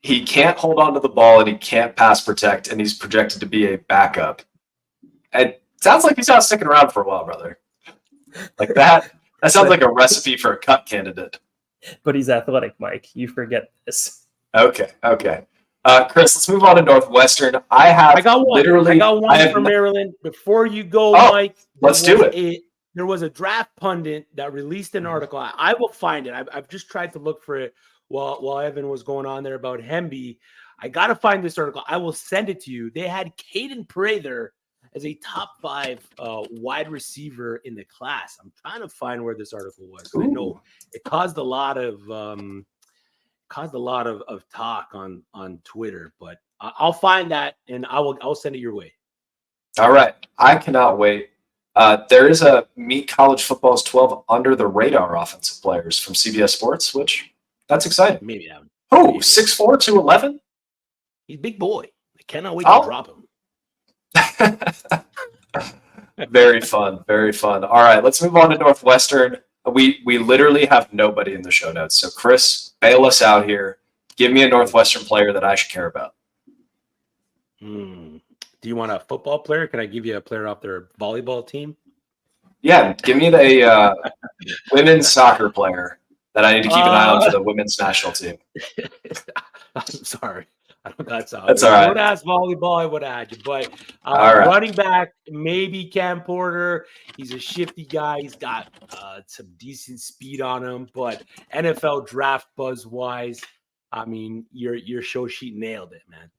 [SPEAKER 2] He can't hold on to the ball and he can't pass protect, and he's projected to be a backup. It sounds like he's not sticking around for a while, brother. Like that sounds like a recipe for a cut candidate.
[SPEAKER 4] But he's athletic, Mike. You forget this.
[SPEAKER 2] Okay. Chris, let's move on to Northwestern. I got one
[SPEAKER 3] from Maryland. Before you go, Mike,
[SPEAKER 2] let's do it.
[SPEAKER 3] There was a draft pundit that released an article. I will find it. I've just tried to look for it while Evan was going on there about Hemby. I got to find this article. I will send it to you. They had Caden Prather as a top 5 wide receiver in the class. I'm trying to find where this article was. I know it caused a lot of talk on Twitter, but I'll find that and I'll send it your way.
[SPEAKER 2] All right. I cannot wait. There is a Meet College Football's 12 under the radar offensive players from CBS Sports, which that's exciting.
[SPEAKER 3] Maybe that one.
[SPEAKER 2] Oh, 6'4", 211?
[SPEAKER 3] He's a big boy. I cannot wait to drop him.
[SPEAKER 2] Very fun. Very fun. All right, let's move on to Northwestern. We literally have nobody in the show notes. So, Chris, bail us out here. Give me a Northwestern player that I should care about.
[SPEAKER 3] Do you want a football player? Can I give you a player off their volleyball team?
[SPEAKER 2] Yeah, give me the women's soccer player that I need to keep an eye on for the women's national team.
[SPEAKER 3] I'm sorry. That's all
[SPEAKER 2] right.
[SPEAKER 3] I would ask volleyball. I would add you, but running back, maybe Cam Porter. He's a shifty guy. He's got some decent speed on him, but NFL draft buzz wise, I mean, your show sheet nailed it, man.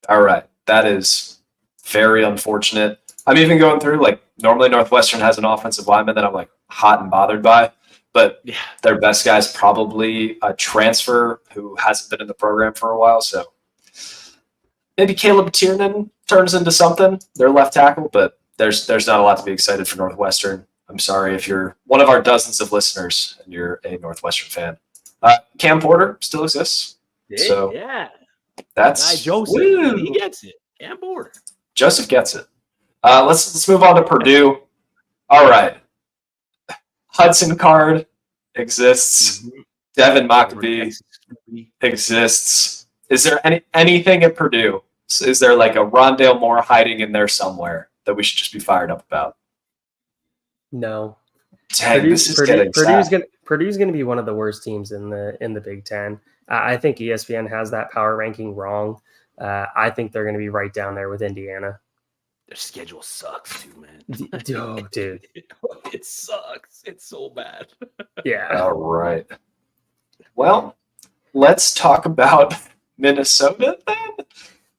[SPEAKER 2] All right, that is very unfortunate. I'm even going through normally Northwestern has an offensive lineman that I'm hot and bothered by. But their best guy is probably a transfer who hasn't been in the program for a while. So maybe Caleb Tiernan turns into something. They're left tackle, but there's not a lot to be excited for Northwestern. I'm sorry if you're one of our dozens of listeners and you're a Northwestern fan. Cam Porter still exists. So that's
[SPEAKER 3] guy Joseph. He gets it. Cam Porter.
[SPEAKER 2] Joseph gets it. Let's move on to Purdue. All right. Hudson Card exists. Devin Mockabee exists. Is there anything at Purdue? Is there a Rondale Moore hiding in there somewhere that we should just be fired up about?
[SPEAKER 4] No.
[SPEAKER 2] Dang,
[SPEAKER 4] Purdue's gonna be one of the worst teams in the Big Ten. I think ESPN has that power ranking wrong. I think they're gonna be right down there with Indiana.
[SPEAKER 3] Their schedule sucks too, man.
[SPEAKER 4] Oh, dude.
[SPEAKER 3] It sucks. It's so bad.
[SPEAKER 4] Yeah.
[SPEAKER 2] All right. Well, let's talk about Minnesota then.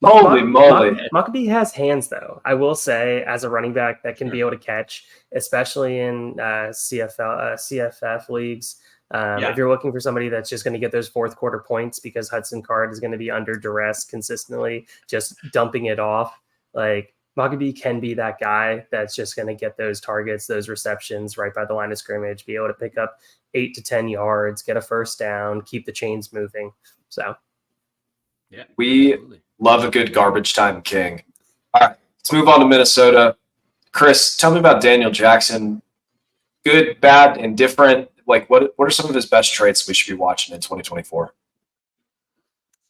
[SPEAKER 2] Holy moly.
[SPEAKER 4] Mockabee has hands, though. I will say, as a running back that can be able to catch, especially in CFF leagues. If you're looking for somebody that's just going to get those fourth quarter points because Hudson Card is going to be under duress consistently, just dumping it off, Mockabee can be that guy that's just going to get those targets, those receptions right by the line of scrimmage, be able to pick up 8 to 10 yards, get a first down, keep the chains moving. So,
[SPEAKER 2] we love a good garbage time king. All right, let's move on to Minnesota. Chris, tell me about Daniel Jackson. Good, bad, indifferent. What are some of his best traits we should be watching in 2024?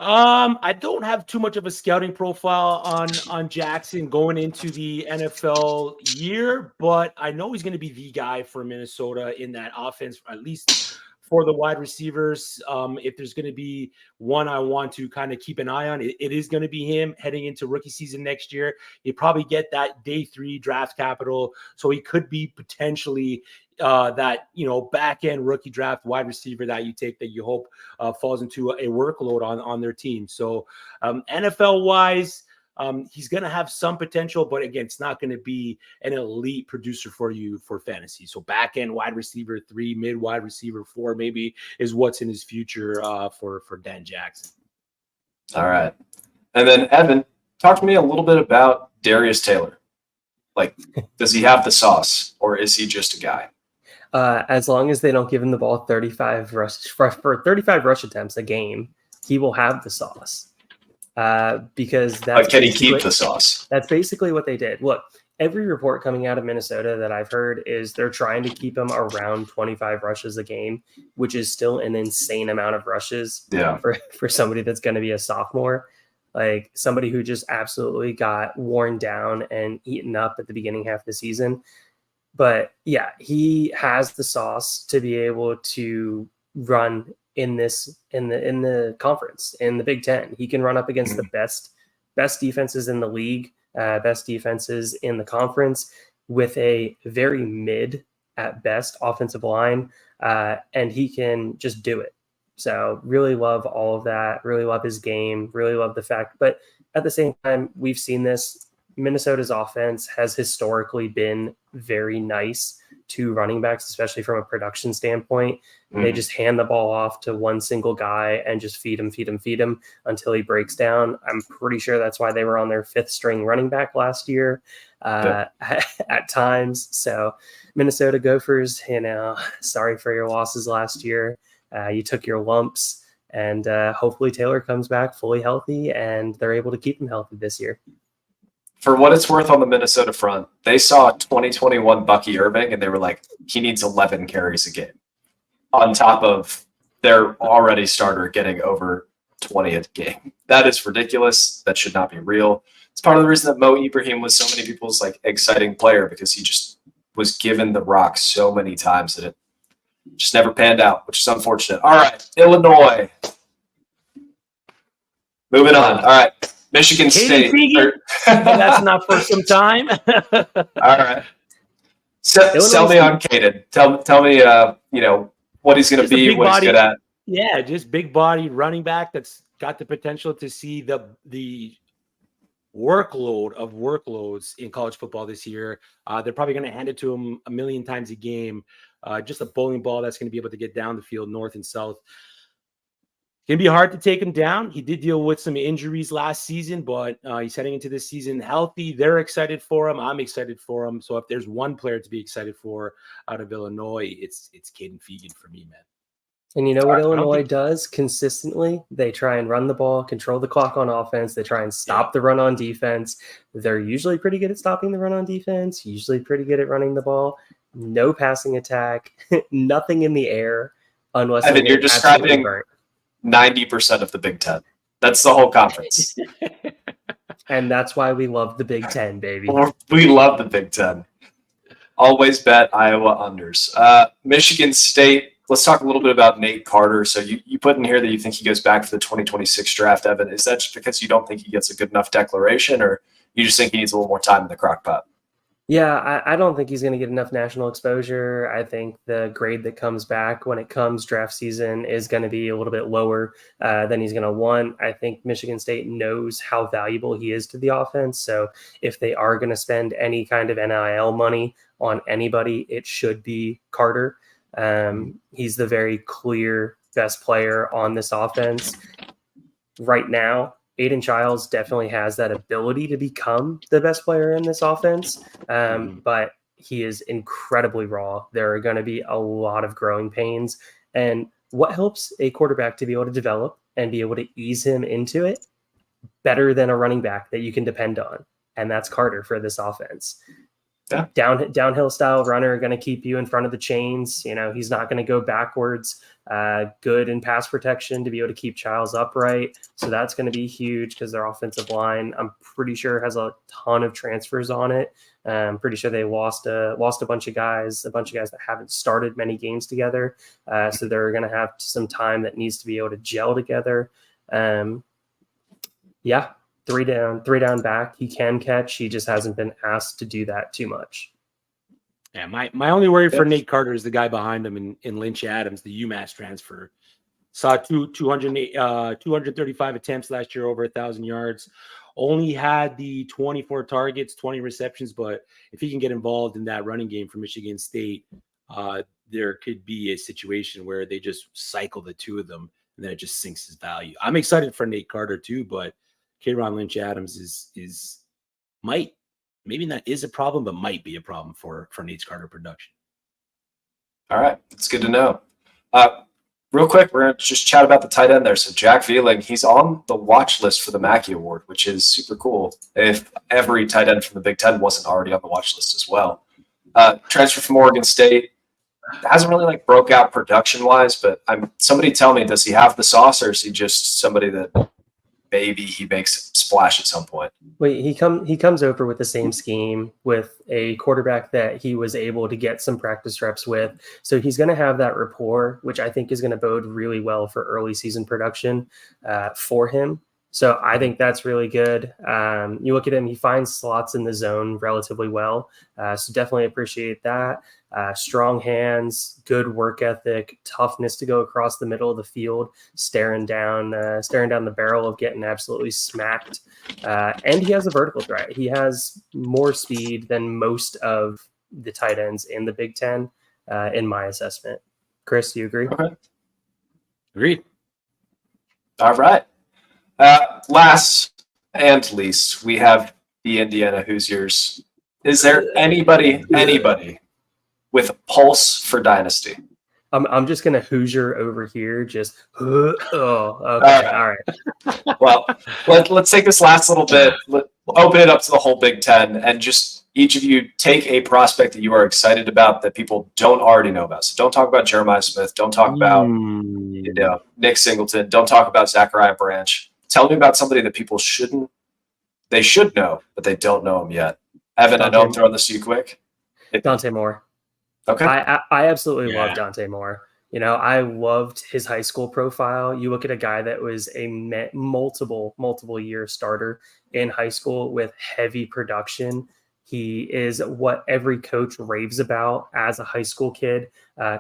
[SPEAKER 3] I don't have too much of a scouting profile on Jackson going into the NFL year, but I know he's going to be the guy for Minnesota in that offense, at least for the wide receivers. If there's going to be one I want to kind of keep an eye on, it is going to be him heading into rookie season next year. You probably get that day 3 draft capital, so he could be potentially that back end rookie draft wide receiver that you take that you hope falls into a workload on their team. So NFL wise, he's going to have some potential, but again, it's not going to be an elite producer for you for fantasy. So back end wide receiver 3, mid wide receiver 4, maybe is what's in his future for Dan Jackson.
[SPEAKER 2] All right. And then Evan, talk to me a little bit about Darius Taylor. Like, does he have the sauce, or is he just a guy?
[SPEAKER 4] As long as they don't give him the ball 35 for 35 rush attempts a game, he will have the sauce. Because that's
[SPEAKER 2] Can he keep the sauce?
[SPEAKER 4] That's basically what they did. Look, every report coming out of Minnesota that I've heard is they're trying to keep him around 25 rushes a game, which is still an insane amount of rushes for somebody that's going to be a sophomore. Like somebody who just absolutely got worn down and eaten up at the beginning half of the season. But yeah, he has the sauce to be able to run in the conference, in the Big Ten. He can run up against the best defenses in the league, best defenses in the conference, with a very mid at best offensive line, and he can just do it. So really love all of that. Really love his game. Really love the fact. But at the same time, we've seen this. Minnesota's offense has historically been very nice to running backs, especially from a production standpoint. They just hand the ball off to one single guy and just feed him until he breaks down. I'm pretty sure that's why they were on their 5th string running back last year at times. So Minnesota Gophers, sorry for your losses last year. You took your lumps, and hopefully Taylor comes back fully healthy and they're able to keep him healthy this year.
[SPEAKER 2] For what it's worth on the Minnesota front, they saw 2021 Bucky Irving, and they were like, he needs 11 carries a game on top of their already starter getting over 20 a game. That is ridiculous. That should not be real. It's part of the reason that Mo Ibrahim was so many people's like exciting player, because he just was given the rock so many times that it just never panned out, which is unfortunate. All right, Illinois. Moving on. All right. Michigan State.
[SPEAKER 3] That's not for some time.
[SPEAKER 2] All right. Sell me on Caden. Tell me, what he's going to be, what he's good at.
[SPEAKER 3] Yeah, just big body running back that's got the potential to see the workload of workloads in college football this year. They're probably going to hand it to him a million times a game. Just a bowling ball that's going to be able to get down the field north and south. It's going to be hard to take him down. He did deal with some injuries last season, but he's heading into this season healthy. They're excited for him. I'm excited for him. So if there's one player to be excited for out of Illinois, it's Caden Fegan for me, man.
[SPEAKER 4] And you know what Illinois does consistently? They try and run the ball, control the clock on offense. They try and stop the run on defense. They're usually pretty good at stopping the run on defense, usually pretty good at running the ball. No passing attack, nothing in the air, unless
[SPEAKER 2] you're describing 90% of the Big Ten. That's the whole conference.
[SPEAKER 4] And that's why we love the Big Ten, baby.
[SPEAKER 2] We love the Big Ten. Always bet Iowa unders. Michigan State. Let's talk a little bit about Nate Carter. So you put in here that you think he goes back for the 2026 draft, Evan. Is that just because you don't think he gets a good enough declaration, or you just think he needs a little more time in the crock pot?
[SPEAKER 4] Yeah, I don't think he's going to get enough national exposure. I think the grade that comes back when it comes draft season is going to be a little bit lower than he's going to want. I think Michigan State knows how valuable he is to the offense. So if they are going to spend any kind of NIL money on anybody, it should be Carter. He's the very clear best player on this offense right now. Aiden Childs definitely has that ability to become the best player in this offense, but he is incredibly raw. There are going to be a lot of growing pains. And what helps a quarterback to be able to develop and be able to ease him into it better than a running back that you can depend on? And that's Carter for this offense. Yeah. Downhill style runner, going to keep you in front of the chains. He's not going to go backwards. Good in pass protection to be able to keep Childs upright. So that's going to be huge because their offensive line, I'm pretty sure, has a ton of transfers on it. I'm pretty sure they lost a bunch of guys that haven't started many games together. So they're going to have some time that needs to be able to gel together. Three down back. He can catch. He just hasn't been asked to do that too much.
[SPEAKER 3] Yeah, my only worry for Nate Carter is the guy behind him in Lynch Adams, the UMass transfer. Saw 235 attempts last year, over 1,000 yards. Only had the 24 targets, 20 receptions. But if he can get involved in that running game for Michigan State, there could be a situation where they just cycle the two of them, and then it just sinks his value. I'm excited for Nate Carter too, but Kayron Lynch Adams is might maybe that is a problem, but might be a problem for Nate's Carter production.
[SPEAKER 2] All right. It's good to know. Real quick, we're going to just chat about the tight end there. So Jack Veling, he's on the watch list for the Mackey Award, which is super cool. If every tight end from the Big Ten wasn't already on the watch list as well. Transfer from Oregon State. Hasn't really like broke out production wise, but somebody tell me, does he have the sauce, or is he just somebody that maybe he makes a splash at some point?
[SPEAKER 4] Wait, he comes over with the same scheme with a quarterback that he was able to get some practice reps with. So he's going to have that rapport, which I think is going to bode really well for early season production for him. So I think that's really good. You look at him, he finds slots in the zone relatively well. So definitely appreciate that. Strong hands, good work ethic, toughness to go across the middle of the field, staring down the barrel of getting absolutely smacked. And he has a vertical threat. He has more speed than most of the tight ends in the Big Ten, in my assessment. Chris, do you agree?
[SPEAKER 2] Okay.
[SPEAKER 3] Agreed.
[SPEAKER 2] All right. Last and least, we have the Indiana Hoosiers. Is there anybody with a pulse for Dynasty?
[SPEAKER 4] I'm just gonna Hoosier over here. Just okay, all right.
[SPEAKER 2] Well, let's take this last little bit. We'll open it up to the whole Big Ten, and just each of you take a prospect that you are excited about that people don't already know about. So don't talk about Jeremiah Smith. Don't talk about Nick Singleton. Don't talk about Zachariah Branch. Tell me about somebody that people should know, but they don't know him yet. Evan, I know I'm throwing this to you quick.
[SPEAKER 4] Dante Moore.
[SPEAKER 2] Okay.
[SPEAKER 4] I absolutely love Dante Moore. You know, I loved his high school profile. You look at a guy that was a multiple year starter in high school with heavy production. He is what every coach raves about as a high school kid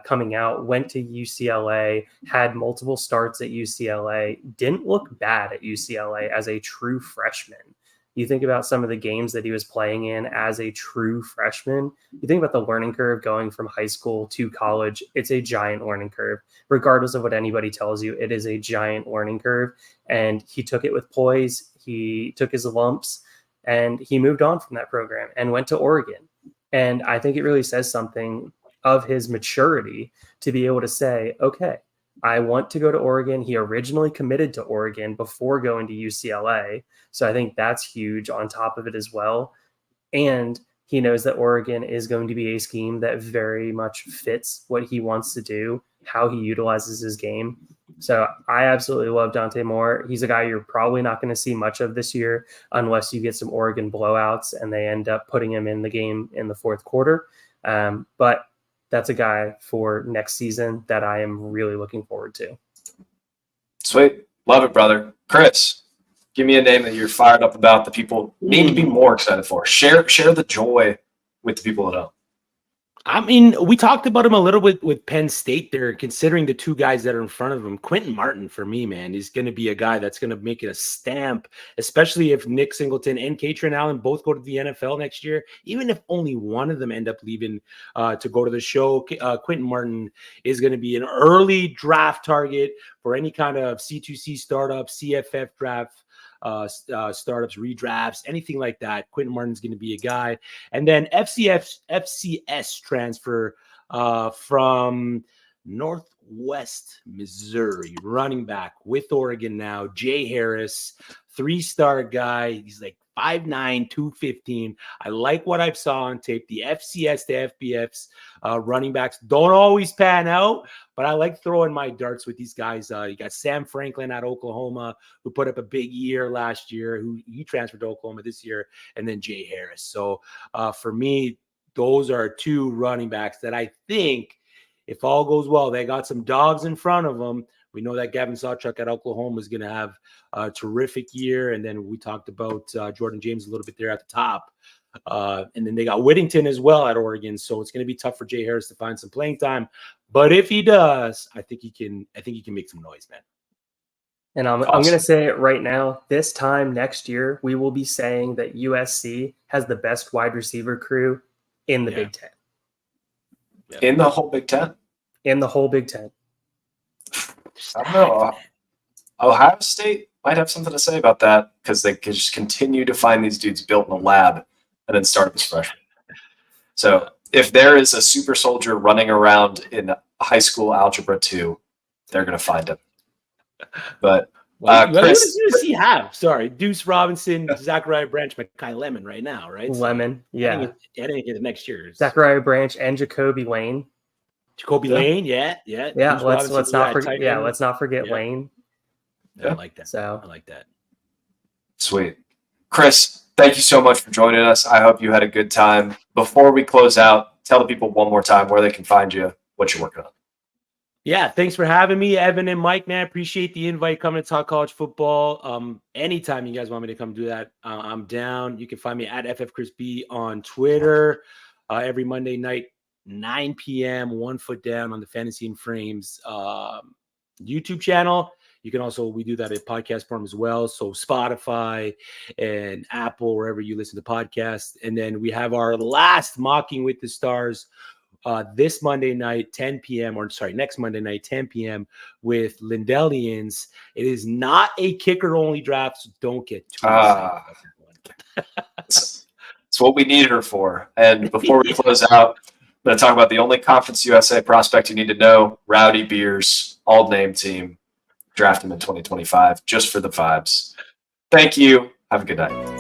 [SPEAKER 4] coming out, went to UCLA, had multiple starts at UCLA, didn't look bad at UCLA as a true freshman. You think about some of the games that he was playing in as a true freshman. You think about the learning curve going from high school to college. It's a giant learning curve. Regardless of what anybody tells you, it is a giant learning curve. And he took it with poise. He took his lumps and he moved on from that program and went to Oregon. And I think it really says something of his maturity to be able to say, okay, I want to go to Oregon. He originally committed to Oregon before going to UCLA. So I think that's huge on top of it as well. And he knows that Oregon is going to be a scheme that very much fits what he wants to do, how he utilizes his game. So I absolutely love Dante Moore. He's a guy you're probably not going to see much of this year unless you get some Oregon blowouts and they end up putting him in the game in the fourth quarter. But that's a guy for next season that I am really looking forward to.
[SPEAKER 2] Sweet. Love it, brother. Chris, give me a name that you're fired up about, that people need to be more excited for. Share the joy with the people that know.
[SPEAKER 3] I mean, we talked about him a little bit with Penn State there, considering the two guys that are in front of him. Quentin Martin, for me, man, is going to be a guy that's going to make it a stamp, especially if Nick Singleton and Katrin Allen both go to the NFL next year. Even if only one of them end up leaving to go to the show, Quentin Martin is going to be an early draft target for any kind of C2C startup, CFF draft. Startups, redrafts, anything like that. Quentin Martin's going to be a guy. And then FCS transfer from Northwest Missouri, running back with Oregon now, Jay Harris, 3-star guy. He's like 5'9", 215. I like what I saw on tape. The FCS to FBS running backs don't always pan out, but I like throwing my darts with these guys. You got Sam Franklin at Oklahoma, who put up a big year last year, who he transferred to Oklahoma this year, and then Jay Harris. So for me, those are two running backs that I think, if all goes well, they got some dogs in front of them. We know that Gavin Sawchuk at Oklahoma is going to have a terrific year. And then we talked about Jordan James a little bit there at the top. And then they got Whittington as well at Oregon. So it's going to be tough for Jay Harris to find some playing time. But if he does, I think he can make some noise, man.
[SPEAKER 4] And I'm going to say it right now. This time next year, we will be saying that USC has the best wide receiver crew in the Big Ten.
[SPEAKER 2] Yeah. In the whole Big Ten?
[SPEAKER 4] In the whole Big Ten.
[SPEAKER 2] I don't know. Ohio State might have something to say about that, because they could just continue to find these dudes built in a lab and then start him as freshman. So if there is a super soldier running around in high school algebra 2, they're going to find him. But
[SPEAKER 3] Well, who
[SPEAKER 2] Chris,
[SPEAKER 3] does he have? Sorry, Deuce Robinson, Zachariah Branch, Makai Lemon right now, right?
[SPEAKER 4] Lemon, yeah.
[SPEAKER 3] I didn't get it next year.
[SPEAKER 4] Zachariah Branch and Jacoby Lane.
[SPEAKER 3] Jacoby Lane, yeah.
[SPEAKER 4] Yeah,
[SPEAKER 3] Deuce
[SPEAKER 4] let's not forget.
[SPEAKER 3] tight
[SPEAKER 4] Yeah,
[SPEAKER 3] end.
[SPEAKER 4] let's not forget
[SPEAKER 3] Yeah.
[SPEAKER 4] Lane.
[SPEAKER 3] Yeah, I like that.
[SPEAKER 4] So
[SPEAKER 3] I like that.
[SPEAKER 2] sweet. Chris, thank you so much for joining us. I hope you had a good time. Before we close out, tell the people one more time where they can find you, what you're working on.
[SPEAKER 3] Yeah, thanks for having me, Evan and Mike, man. Appreciate the invite coming to talk college football. Anytime you guys want me to come do that, I'm down. You can find me at FFChrisB on Twitter every Monday night, 9 p.m., 1 foot down on the Fantasy and Frames YouTube channel. You can also, we do that in podcast form as well. So Spotify and Apple, wherever you listen to podcasts. And then we have our last Mocking with the Stars this Monday night, 10 p.m. next Monday night, 10 p.m. with Lindellians. It is not a kicker-only draft, so don't get too excited.
[SPEAKER 2] It's what we needed her for. And before we close out, I'm going to talk about the only Conference USA prospect you need to know, Rowdy Beers, all-name team. Draft him in 2025 just for the vibes. Thank you. Have a good night.